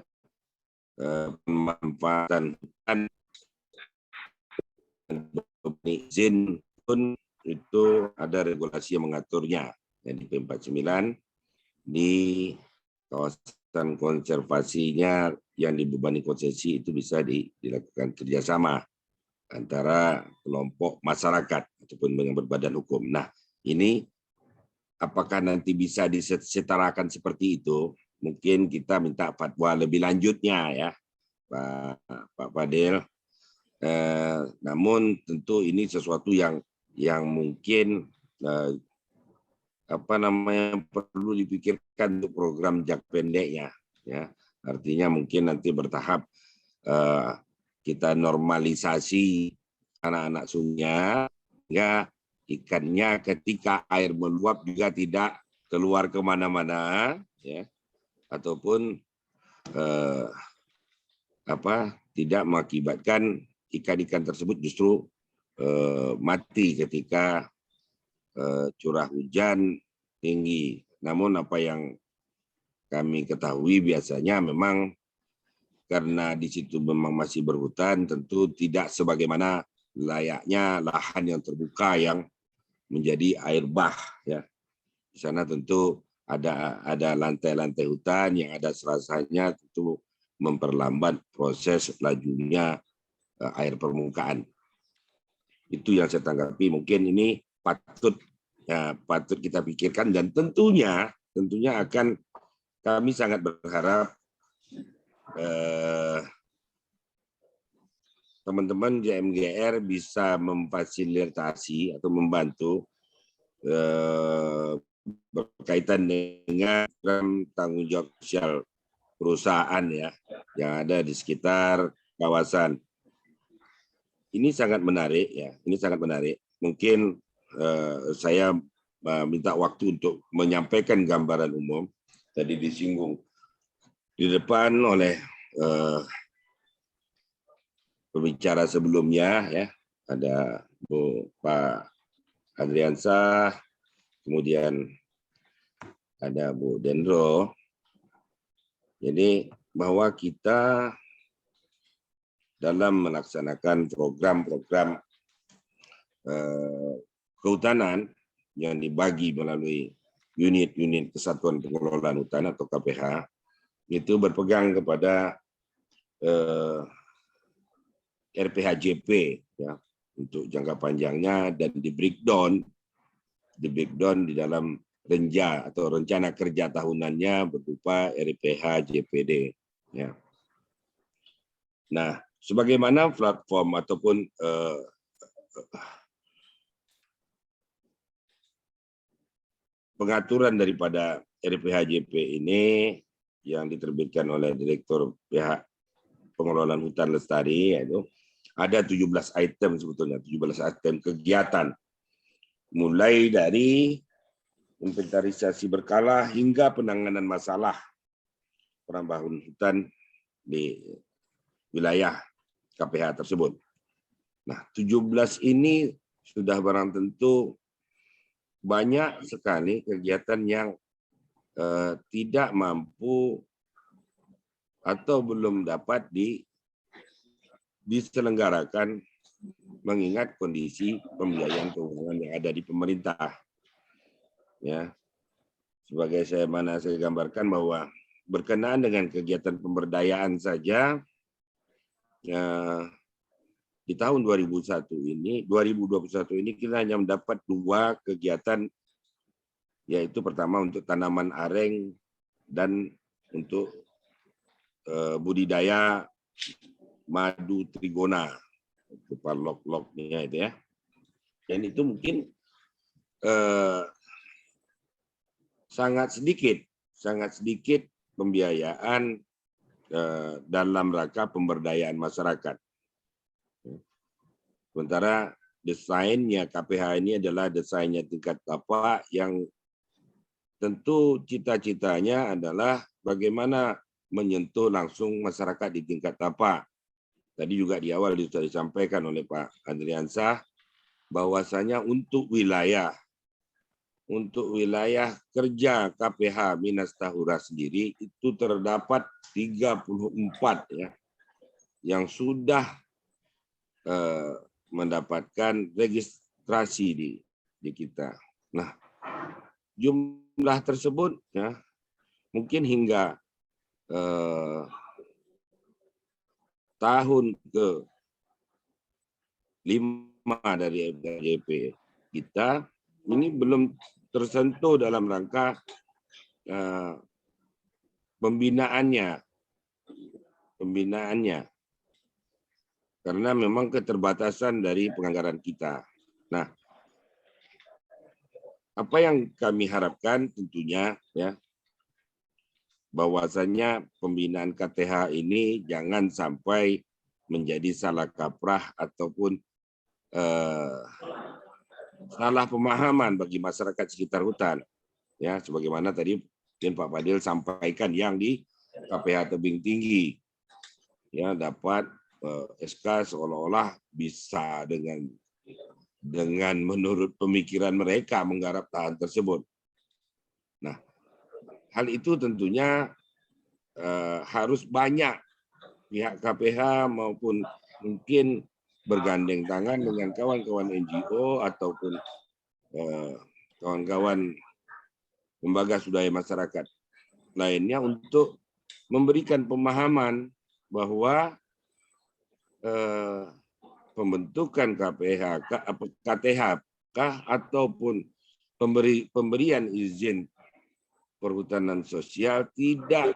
pemanfaatan hutan izin pun itu ada regulasi yang mengaturnya, ya, di P49 di kawasan konservasinya yang dibebani konsesi itu bisa dilakukan kerjasama antara kelompok masyarakat ataupun dengan berbadan hukum. Nah, ini apakah nanti bisa disetarakan seperti itu? Mungkin kita minta fatwa lebih lanjutnya ya, Pak Fadil. Namun tentu ini sesuatu yang mungkin perlu dipikirkan untuk program jangka pendeknya ya. Artinya mungkin nanti bertahap kita normalisasi anak-anak sungai hingga ikannya ketika air meluap juga tidak keluar kemana-mana ya, ataupun tidak mengakibatkan ikan-ikan tersebut justru mati ketika curah hujan tinggi. Namun apa yang kami ketahui biasanya memang karena di situ memang masih berhutan, tentu tidak sebagaimana layaknya lahan yang terbuka yang menjadi air bah ya. Di sana tentu ada lantai-lantai hutan yang ada serasanya tentu memperlambat proses lajunya air permukaan. Itu yang saya tanggapi. Mungkin ini patut kita pikirkan, dan tentunya akan kami sangat berharap teman-teman JMGR bisa memfasilitasi atau membantu berkaitan dengan tanggung jawab sosial perusahaan ya yang ada di sekitar kawasan. Ini sangat menarik ya, ini sangat menarik. Mungkin saya minta waktu untuk menyampaikan gambaran umum. Tadi disinggung di depan oleh pembicara sebelumnya ya, ada Pak Andriansah, kemudian ada Bu Dendro. Jadi bahwa kita dalam melaksanakan program-program kehutanan yang dibagi melalui unit-unit Kesatuan Pengelolaan Hutan atau KPH, itu berpegang kepada RPHJP ya, untuk jangka panjangnya, dan di breakdown di dalam renja atau rencana kerja tahunannya berupa RPHJPD ya. Nah, sebagaimana platform ataupun pengaturan daripada RPHJP ini yang diterbitkan oleh Direktur Pihak Pengelolaan Hutan Lestari, yaitu ada 17 item sebetulnya, 17 item kegiatan. Mulai dari inventarisasi berkala hingga penanganan masalah perambahan hutan di wilayah KPH tersebut. Nah, 17 ini sudah barang tentu banyak sekali kegiatan yang tidak mampu atau belum dapat diselenggarakan mengingat kondisi pembiayaan keuangan yang ada di pemerintah. Ya, sebagai saya gambarkan bahwa berkenaan dengan kegiatan pemberdayaan saja di tahun 2021 ini kita hanya mendapat 2 kegiatan, yaitu pertama untuk tanaman areng dan untuk budidaya madu trigona, berupa log-lognya itu ya. Dan itu mungkin sangat sedikit pembiayaan dalam rangka pemberdayaan masyarakat. Sementara desainnya KPH ini adalah desainnya tingkat tapak yang tentu cita-citanya adalah bagaimana menyentuh langsung masyarakat di tingkat tapak. Tadi juga di awal sudah disampaikan oleh Pak Andriansah bahwasanya untuk wilayah kerja KPH Minas Tahura sendiri itu terdapat 34 ya yang sudah mendapatkan registrasi di kita. Nah, jumlah tersebut ya mungkin hingga tahun ke-5 dari FKJP kita ini belum tersentuh dalam rangka pembinaannya karena memang keterbatasan dari penganggaran kita. Nah, apa yang kami harapkan tentunya ya bahwasanya pembinaan KTH ini jangan sampai menjadi salah kaprah ataupun salah pemahaman bagi masyarakat sekitar hutan. Ya, sebagaimana tadi Pak Fadil sampaikan yang di KPH Tebing Tinggi ya dapat SK seolah-olah bisa dengan menurut pemikiran mereka menggarap lahan tersebut. Nah, hal itu tentunya harus banyak pihak KPH maupun mungkin bergandeng tangan dengan kawan-kawan NGO ataupun kawan-kawan lembaga swadaya masyarakat lainnya untuk memberikan pemahaman bahwa pembentukan KTH ataupun pemberian izin perhutanan sosial tidak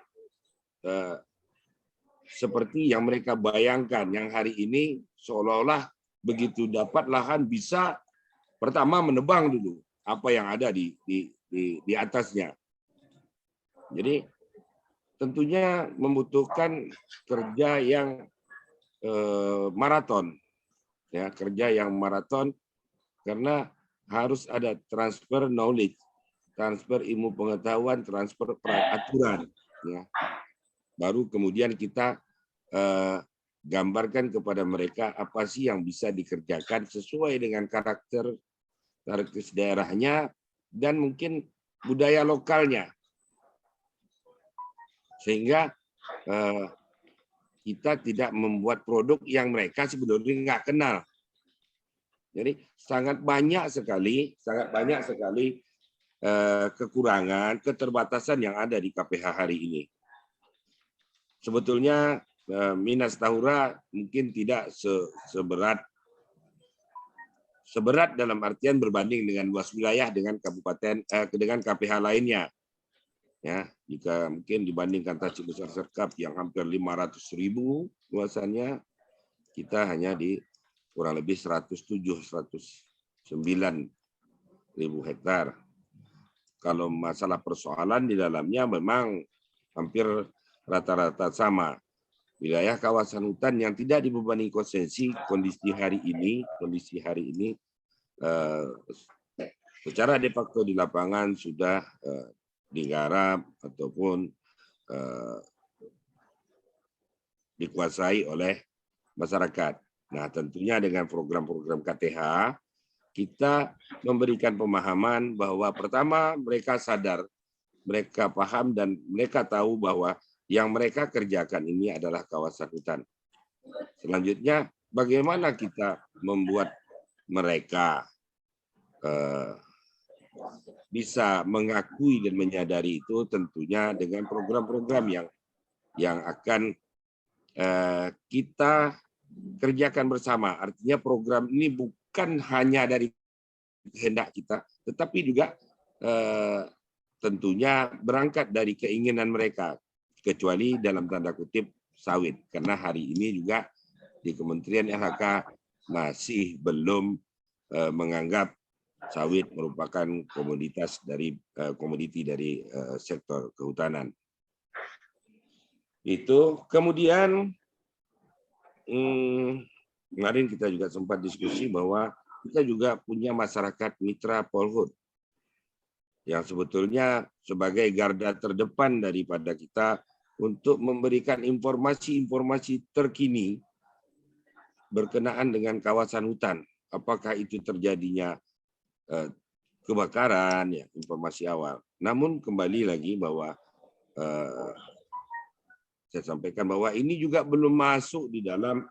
seperti yang mereka bayangkan, yang hari ini seolah-olah begitu dapat lahan bisa pertama menebang dulu apa yang ada di atasnya. Jadi tentunya membutuhkan kerja yang maraton, ya kerja yang maraton karena harus ada transfer knowledge, transfer ilmu pengetahuan, transfer peraturan, ya. Baru kemudian kita gambarkan kepada mereka apa sih yang bisa dikerjakan sesuai dengan karakter daerahnya dan mungkin budaya lokalnya. Sehingga kita tidak membuat produk yang mereka sebenarnya nggak kenal. Jadi sangat banyak sekali kekurangan, keterbatasan yang ada di KPH hari ini. Sebetulnya Minas Tahura mungkin tidak seberat dalam artian berbanding dengan luas wilayah dengan kabupaten dengan KPH lainnya. Ya, jika mungkin dibandingkan Tasik Besar Serkap yang hampir 500.000 luasannya, kita hanya di kurang lebih 107-109.000 hektar. Kalau masalah persoalan di dalamnya memang hampir rata-rata sama. Wilayah kawasan hutan yang tidak dibebani konsesi kondisi hari ini secara de facto di lapangan sudah digarap ataupun dikuasai oleh masyarakat. Nah, tentunya dengan program-program KTH kita memberikan pemahaman bahwa pertama mereka sadar, mereka paham dan mereka tahu bahwa yang mereka kerjakan ini adalah kawasan hutan. Selanjutnya, bagaimana kita membuat mereka bisa mengakui dan menyadari itu, tentunya dengan program-program yang akan kita kerjakan bersama. Artinya program ini bukan hanya dari kehendak kita, tetapi juga tentunya berangkat dari keinginan mereka, kecuali dalam tanda kutip sawit. Karena hari ini juga di Kementerian LHK masih belum menganggap sawit merupakan komoditi dari sektor kehutanan. Itu kemudian kemarin kita juga sempat diskusi bahwa kita juga punya masyarakat mitra Polhut yang sebetulnya sebagai garda terdepan daripada kita untuk memberikan informasi-informasi terkini berkenaan dengan kawasan hutan. Apakah itu terjadinya kebakaran, ya, informasi awal. Namun kembali lagi bahwa saya sampaikan bahwa ini juga belum masuk di dalam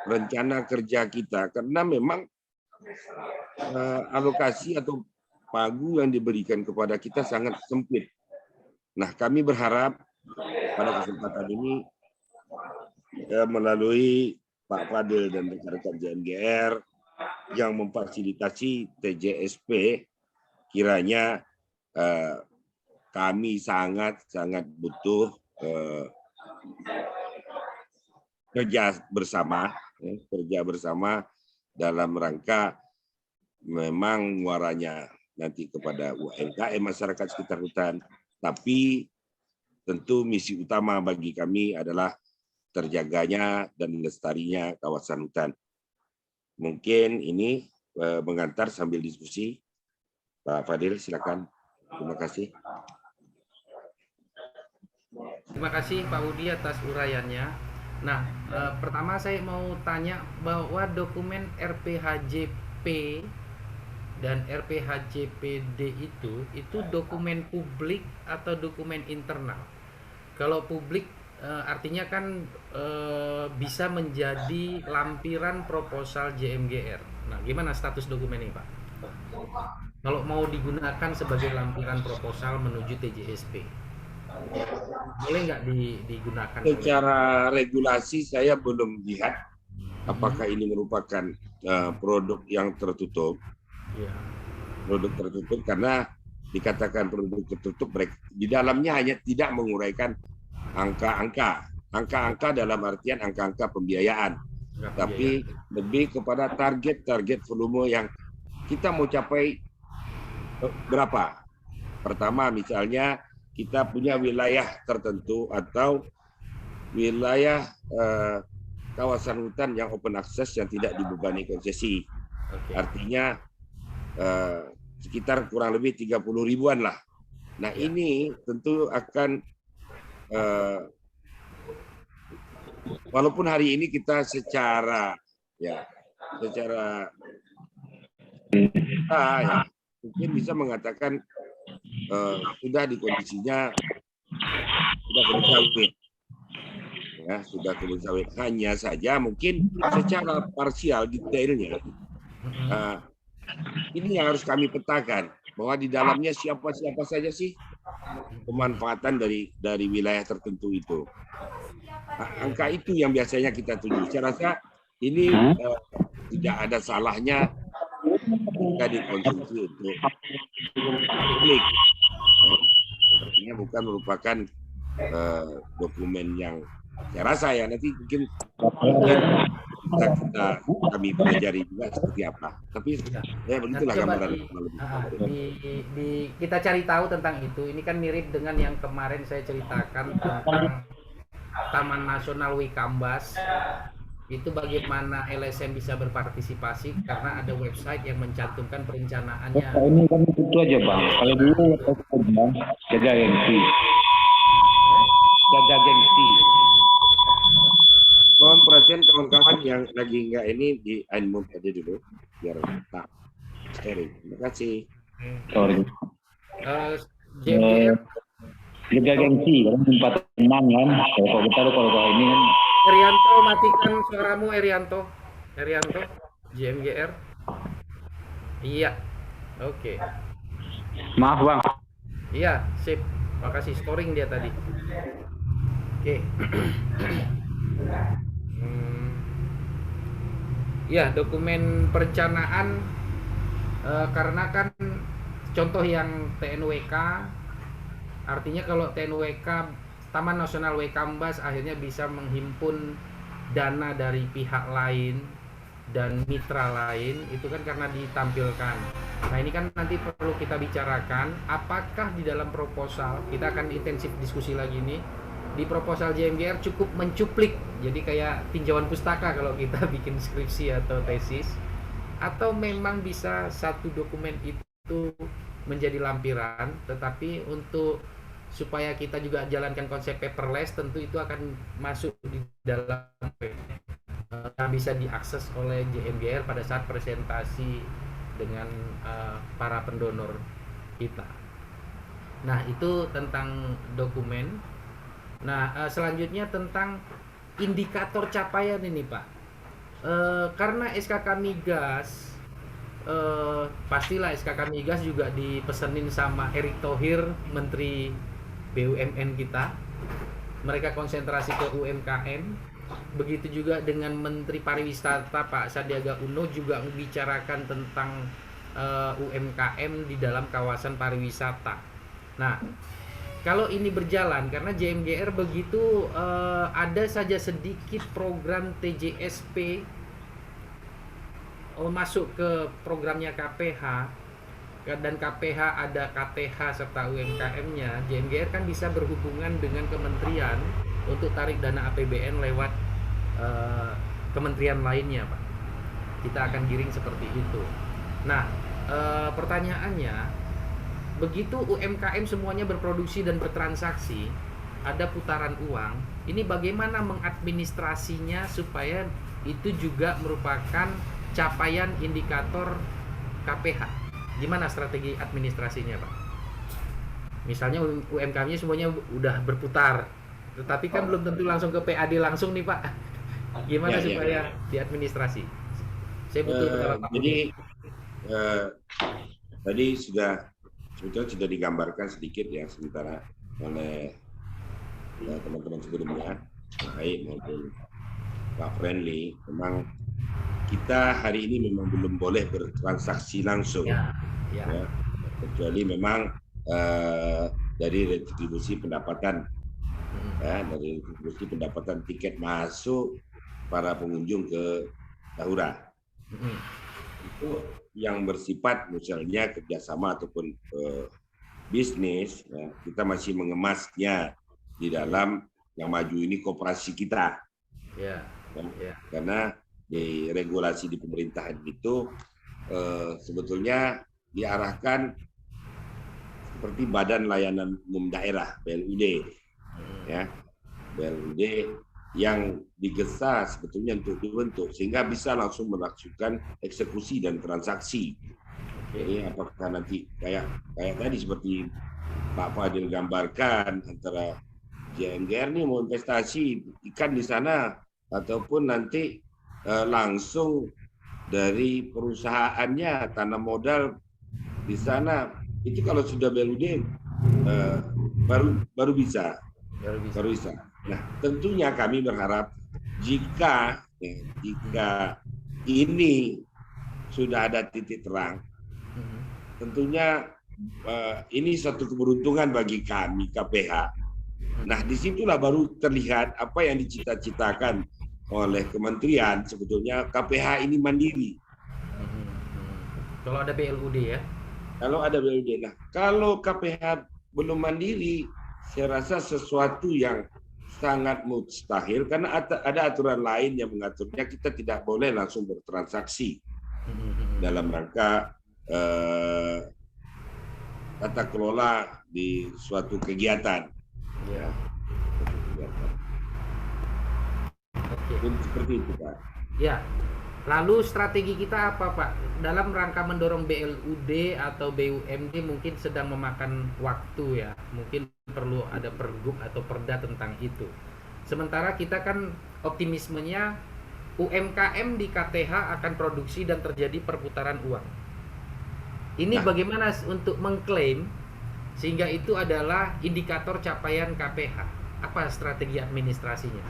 rencana kerja kita karena memang alokasi atau pagu yang diberikan kepada kita sangat sempit. Nah, kami berharap pada kesempatan ini melalui Pak Fadil dan rekan-rekan JMGR yang memfasilitasi TJSP, kiranya kami sangat butuh kerja bersama dalam rangka memang muaranya nanti kepada UMKM masyarakat sekitar hutan, tapi tentu misi utama bagi kami adalah terjaganya dan lestarinya kawasan hutan. Mungkin ini mengantar sambil diskusi. Pak Fadil, silakan. Terima kasih. Terima kasih Pak Budi atas uraiannya. Nah, pertama saya mau tanya bahwa dokumen RPHJP dan RPHJPD itu dokumen publik atau dokumen internal? Kalau publik artinya kan bisa menjadi lampiran proposal JMGR. Nah, gimana status dokumen ini, Pak? Kalau mau digunakan sebagai lampiran proposal menuju TJSP, boleh nggak digunakan? Secara regulasi saya belum lihat apakah ini merupakan produk yang tertutup. Ya. Produk tertutup karena dikatakan produk tertutup, di dalamnya hanya tidak menguraikan angka-angka dalam artian angka-angka pembiayaan, tapi lebih kepada target volume yang kita mau capai berapa. Pertama, misalnya kita punya wilayah tertentu atau wilayah kawasan hutan yang open access yang tidak dibebani konsesi. Artinya sekitar kurang lebih 30 ribuan lah. Nah, ini tentu akan walaupun hari ini kita secara mungkin bisa mengatakan sudah di kondisinya sudah kebun sawit, ya, sudah kebun sawit. Hanya saja mungkin secara parsial detailnya ini yang harus kami petakan bahwa di dalamnya siapa saja sih pemanfaatan dari wilayah tertentu itu. Angka itu yang biasanya kita tuju. Saya rasa ini tidak ada salahnya jika dikonsumsi untuk publik. Artinya bukan merupakan dokumen yang saya rasa ya nanti mungkin kami pelajari juga seperti apa. Tapi ya begitulah gambaran. Kita cari tahu tentang itu. Ini kan mirip dengan yang kemarin saya ceritakan tentang Taman Nasional Wikambas. Itu bagaimana LSM bisa berpartisipasi karena ada website yang mencantumkan perencanaannya. Ini kan itu aja Bang. Kalau dulu jaga gengsi. Mohon perhatian kawan-kawan yang lagi enggak ini di unmute aja dulu biar tak. Sorry. Terima kasih. Sorry. JMGR Liga gengsi, kan 4-6 kan. Kalau kita kalau ini kan Erianto, matikan suaramu Erianto. JMGR. Iya. Oke. maaf Bang. Iya, sip. Makasih, scoring dia tadi. Oke. Ya, dokumen perencanaan karena kan contoh yang TNWK, artinya kalau TNWK Taman Nasional Waikambas akhirnya bisa menghimpun dana dari pihak lain dan mitra lain, itu kan karena ditampilkan. Nah, ini kan nanti perlu kita bicarakan apakah di dalam proposal, kita akan intensif diskusi lagi nih, di proposal JMGR cukup mencuplik, jadi kayak tinjauan pustaka kalau kita bikin skripsi atau tesis, atau memang bisa satu dokumen itu menjadi lampiran, tetapi untuk supaya kita juga jalankan konsep paperless, tentu itu akan masuk di dalam yang bisa diakses oleh JMGR pada saat presentasi dengan para pendonor kita. Nah, itu tentang dokumen. Nah, selanjutnya tentang indikator capaian ini, Pak. Karena SKK Migas, pastilah SKK Migas juga dipesenin sama Erick Thohir, Menteri BUMN kita. Mereka konsentrasi ke UMKM. Begitu juga dengan Menteri Pariwisata Pak Sandiaga Uno juga membicarakan tentang UMKM di dalam kawasan pariwisata. Nah, kalau ini berjalan, karena JMGR begitu ada saja sedikit program TJSP masuk ke programnya KPH, dan KPH ada KTH serta UMKM-nya, JMGR kan bisa berhubungan dengan kementerian untuk tarik dana APBN lewat kementerian lainnya, Pak. Kita akan giring seperti itu. Nah, pertanyaannya, begitu UMKM semuanya berproduksi dan bertransaksi, ada putaran uang, ini bagaimana mengadministrasinya supaya itu juga merupakan capaian indikator KPH? Gimana strategi administrasinya, Pak? Misalnya UMKM-nya semuanya udah berputar, tetapi kan belum tentu langsung ke PAD langsung nih, Pak. Gimana supaya diadministrasi? Saya butuh jadi tadi sebetulnya sudah digambarkan sedikit ya sementara oleh teman-teman sebelumnya, baik maupun Pak Friendly. Memang kita hari ini memang belum boleh bertransaksi langsung, ya. Kecuali memang dari retribusi pendapatan, dari retribusi pendapatan tiket masuk para pengunjung ke Tahura. Itu yang bersifat misalnya kerjasama ataupun bisnis, ya, kita masih mengemasnya di dalam yang maju ini koperasi kita, karena di regulasi di pemerintahan itu sebetulnya diarahkan seperti Badan Layanan Umum Daerah (BLUD), ya, BLUD yang digesa sebetulnya untuk dibentuk sehingga bisa langsung melakukan eksekusi dan transaksi. Jadi apakah nanti kayak tadi seperti Pak Fadil gambarkan antara JMGR nih mau investasi ikan di sana ataupun nanti langsung dari perusahaannya tanam modal di sana, itu kalau sudah BLUD baru bisa. Nah, tentunya kami berharap jika ini sudah ada titik terang, tentunya ini suatu keberuntungan bagi kami KPH. Nah, disitulah baru terlihat apa yang dicita-citakan oleh kementerian, sebetulnya KPH ini mandiri. Kalau ada BLUD ya? Kalau ada BLUD. Nah, kalau KPH belum mandiri, saya rasa sesuatu yang sangat mustahil karena ada aturan lain yang mengaturnya. Kita tidak boleh langsung bertransaksi dalam rangka tata kelola di suatu kegiatan. Ya. Oke. Seperti itu, Pak. Ya. Lalu strategi kita apa Pak? Dalam rangka mendorong BLUD atau BUMD mungkin sedang memakan waktu ya. Mungkin perlu ada pergub atau perda tentang itu. Sementara kita kan optimismenya UMKM di KTH akan produksi dan terjadi perputaran uang. Ini bagaimana untuk mengklaim sehingga itu adalah indikator capaian KPH? Apa strategi administrasinya?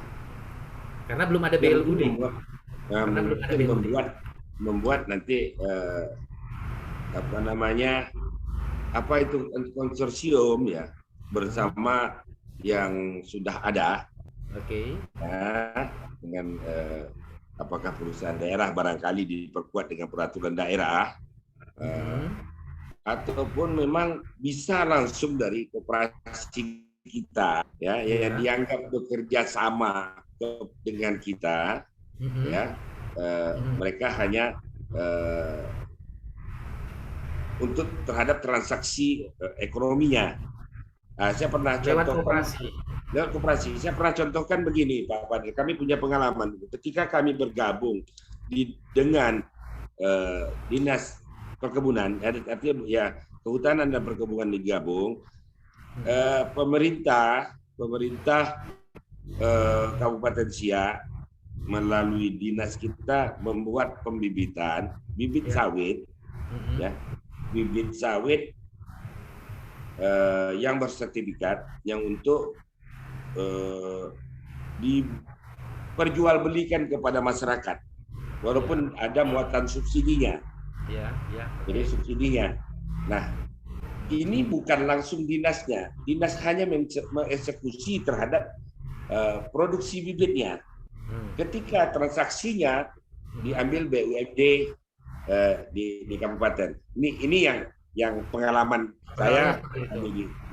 Karena belum ada BLUD. Karena belum ada BLUD. Membuat nanti apa itu konsorsium ya bersama yang sudah ada. Oke. Ya, dengan apakah perusahaan daerah barangkali diperkuat dengan peraturan daerah ataupun memang bisa langsung dari koperasi kita ya yang dianggap bekerja sama dengan kita ya mereka hanya untuk terhadap transaksi ekonominya. Saya pernah contohkan lewat koperasi. Saya pernah contohkan begini, Pak Padil. Kami punya pengalaman ketika kami bergabung dengan dinas perkebunan, artinya ya kehutanan dan perkebunan digabung. Pemerintah Kabupaten Siak melalui dinas kita membuat pembibitan bibit sawit, ya bibit sawit yang bersertifikat yang untuk diperjualbelikan kepada masyarakat, walaupun ada muatan subsidinya. Jadi subsidinya. Nah, ini bukan langsung dinasnya. Dinas hanya mengeksekusi terhadap produksi bibitnya. Ketika transaksinya diambil BUMD di kabupaten. Ini yang pengalaman saya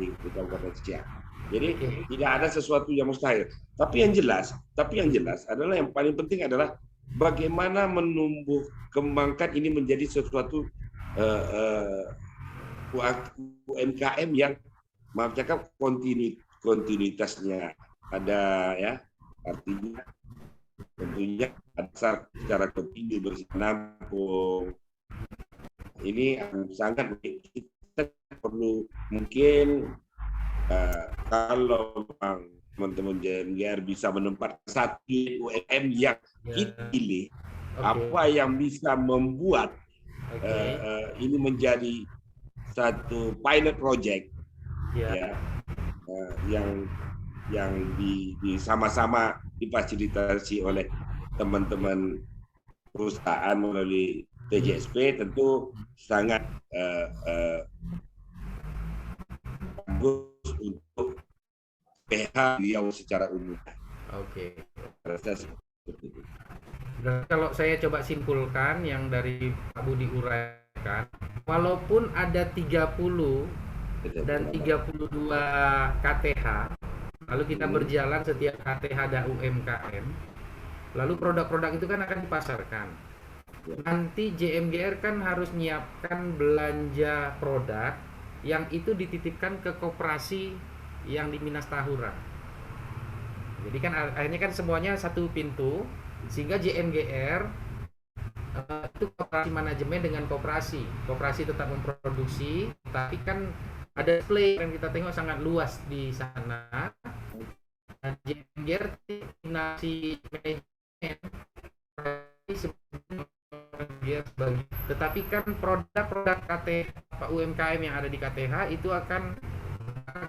di Kabupaten Siak. Jadi tidak ada sesuatu yang mustahil. Tapi yang jelas adalah yang paling penting adalah bagaimana menumbuh kembangkan ini menjadi sesuatu UMKM yang maaf cakap kontinuitasnya ada ya, artinya tentunya dasar secara kontinu bersinambung. Ini sangat kita perlu mungkin kalau teman-teman JMGR bisa menempatkan satu UMKM yang kita pilih, apa yang bisa membuat ini menjadi satu pilot project yang sama-sama difasilitasi oleh teman-teman perusahaan melalui TJSP, tentu sangat bagus untuk PH Riau secara umum. Oke. Dan kalau saya coba simpulkan yang dari Pak Budi uraikan, walaupun ada 30 dan 32 KTH, lalu kita berjalan setiap KTH ada UMKM, lalu produk-produk itu kan akan dipasarkan. Nanti JMGR kan harus menyiapkan belanja produk yang itu dititipkan ke koperasi yang di Minas Tahura. Jadi kan akhirnya kan semuanya satu pintu, sehingga JMGR itu koperasi manajemen dengan koperasi tetap memproduksi, tapi kan ada display yang kita tengok sangat luas di sana. JMGR koordinasi manajemen tetapi kan produk-produk KTH UMKM yang ada di KTH itu akan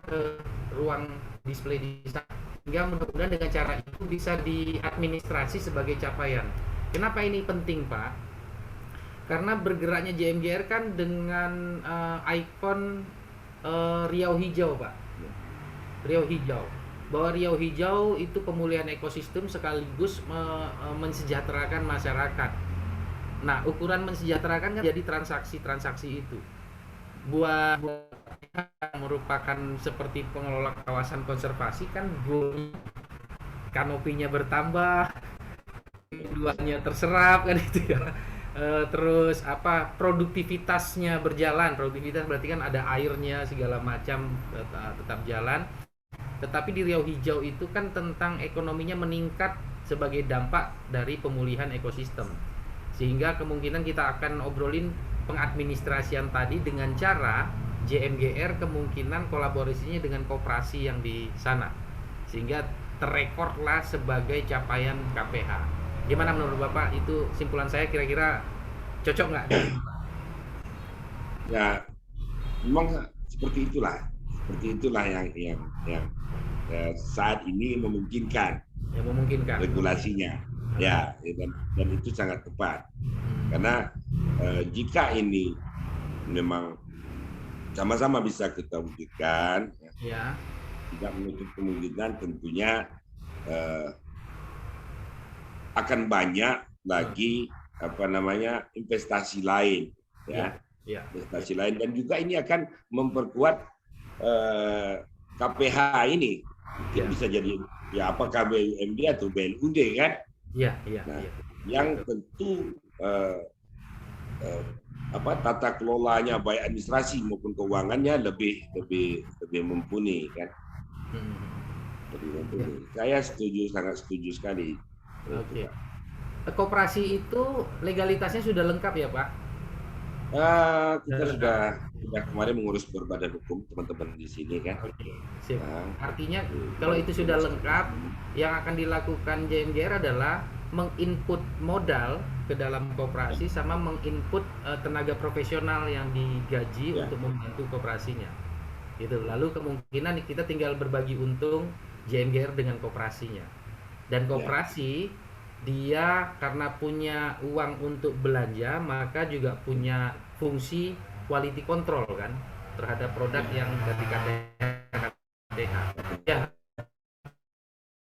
ke ruang display di sana, sehingga mudah-mudahan dengan cara itu bisa diadministrasi sebagai capaian. Kenapa ini penting, Pak? Karena bergeraknya JMGR kan dengan ikon Riau Hijau, Pak. Riau Hijau. Bahwa Riau Hijau itu pemulihan ekosistem sekaligus mensejahterakan masyarakat. Nah, ukuran mensejahterakan kan jadi transaksi-transaksi itu. Buat yang merupakan seperti pengelola kawasan konservasi kan kanopinya bertambah, keduanya terserap kan itu ya. Terus produktivitasnya berjalan. Produktivitas berarti kan ada airnya segala macam tetap jalan. Tetapi di Riau Hijau itu kan tentang ekonominya meningkat sebagai dampak dari pemulihan ekosistem. Sehingga kemungkinan kita akan obrolin pengadministrasian tadi dengan cara JMGR kemungkinan kolaborasinya dengan koperasi yang di sana, sehingga terrekodlah sebagai capaian KPH. Gimana menurut Bapak? Itu simpulan saya, kira-kira cocok nggak? Ya, memang seperti itulah yang saat ini memungkinkan Yang memungkinkan. regulasinya. Ya, dan itu sangat tepat. Karena jika ini memang sama-sama bisa kita wujudkan, Ya. tidak menutup kemungkinan tentunya akan banyak lagi investasi lain, ya. Ya. Investasi lain, dan juga ini akan memperkuat KPH ini. Mungkin Ya. bisa jadi ya apakah BUMD atau BLUD kan? Iya. Nah, yang tentu tata kelolanya baik administrasi maupun keuangannya lebih mumpuni kan. Lebih mumpuni. Saya sangat setuju sekali. Oke. Koperasi itu legalitasnya sudah lengkap ya, Pak? Kita sudah kemarin mengurus berbadan hukum teman-teman di sini kan. Oke, sip. Nah, Artinya kalau itu sudah lengkap, yang akan dilakukan JMGR adalah menginput modal ke dalam koperasi sama menginput tenaga profesional yang digaji Ya. untuk membantu koperasinya. Gitu. Lalu kemungkinan kita tinggal berbagi untung JMGR dengan koperasinya. Dan koperasi dia karena punya uang untuk belanja, maka juga punya fungsi quality control kan terhadap produk yang dari KTH. Ya.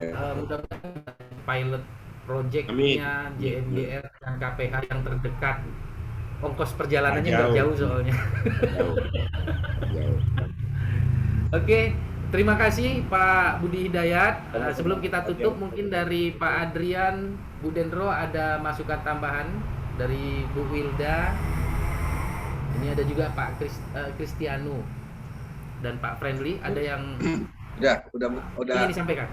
Mudah-mudahan pilot project-nya JMGR dan KPH yang terdekat, ongkos perjalanannya nggak jauh soalnya. Jauh. Oke, terima kasih Pak Budi Hidayat. Sebelum kita tutup, mungkin dari Pak Adrian, Bu Dendro ada masukan tambahan dari Bu Wilda. Ini ada juga Pak Kristianu dan Pak Friendly. Ada yang Udah. ingin disampaikan?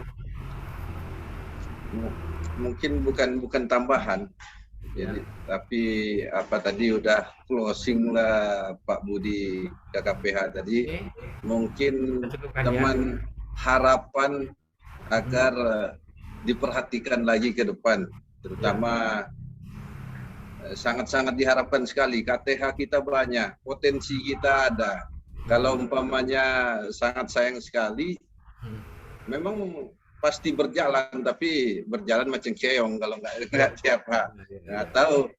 Mungkin bukan tambahan. Jadi, tapi tadi udah closing lah Pak Budi KPH tadi. Oke. Mungkin Cukupkan, teman harapan agar diperhatikan lagi ke depan, terutama sangat-sangat diharapkan sekali. KTH kita banyak, potensi kita ada. Kalau umpamanya sangat sayang sekali, memang pasti berjalan, tapi berjalan macam keong kalau nggak siapa, atau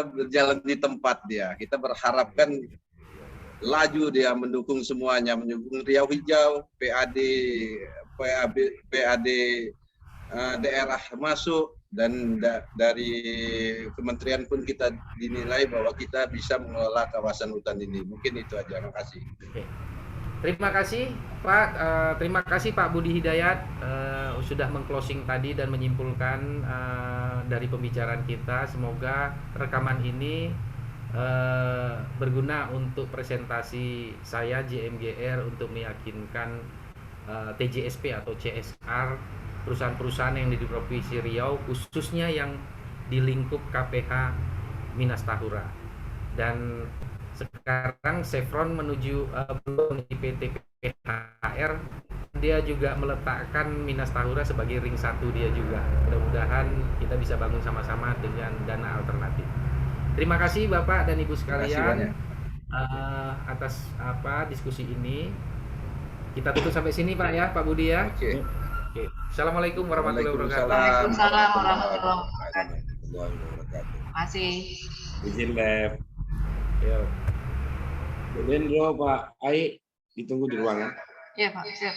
berjalan di tempat dia. Kita berharapkan laju dia mendukung semuanya, mendukung Riau Hijau, PAD daerah masuk, dan dari kementerian pun kita dinilai bahwa kita bisa mengelola kawasan hutan ini. Mungkin itu aja. Terima kasih. Oke. Terima kasih Pak, terima kasih Pak Budi Hidayat sudah mengclosing tadi dan menyimpulkan dari pembicaraan kita. Semoga rekaman ini berguna untuk presentasi saya JMGR untuk meyakinkan TJSP atau CSR, perusahaan-perusahaan yang di Provinsi Riau, khususnya yang di lingkup KPH Minas Tahura. Dan sekarang Chevron menuju PT PHR, dia juga meletakkan Minas Tahura sebagai ring 1 dia juga. Mudah-mudahan kita bisa bangun sama-sama dengan dana alternatif. Terima kasih Bapak dan Ibu sekalian atas diskusi ini. Kita tutup sampai sini Pak ya, Pak Budi ya. Oke. Oke. Assalamualaikum warahmatullahi wabarakatuh. Waalaikumsalam warahmatullahi wabarakatuh. Wabarakatuh. Masih. Izin lab. Yo. Dendro Pak Ai ditunggu di ruangan. Ya Pak, siap.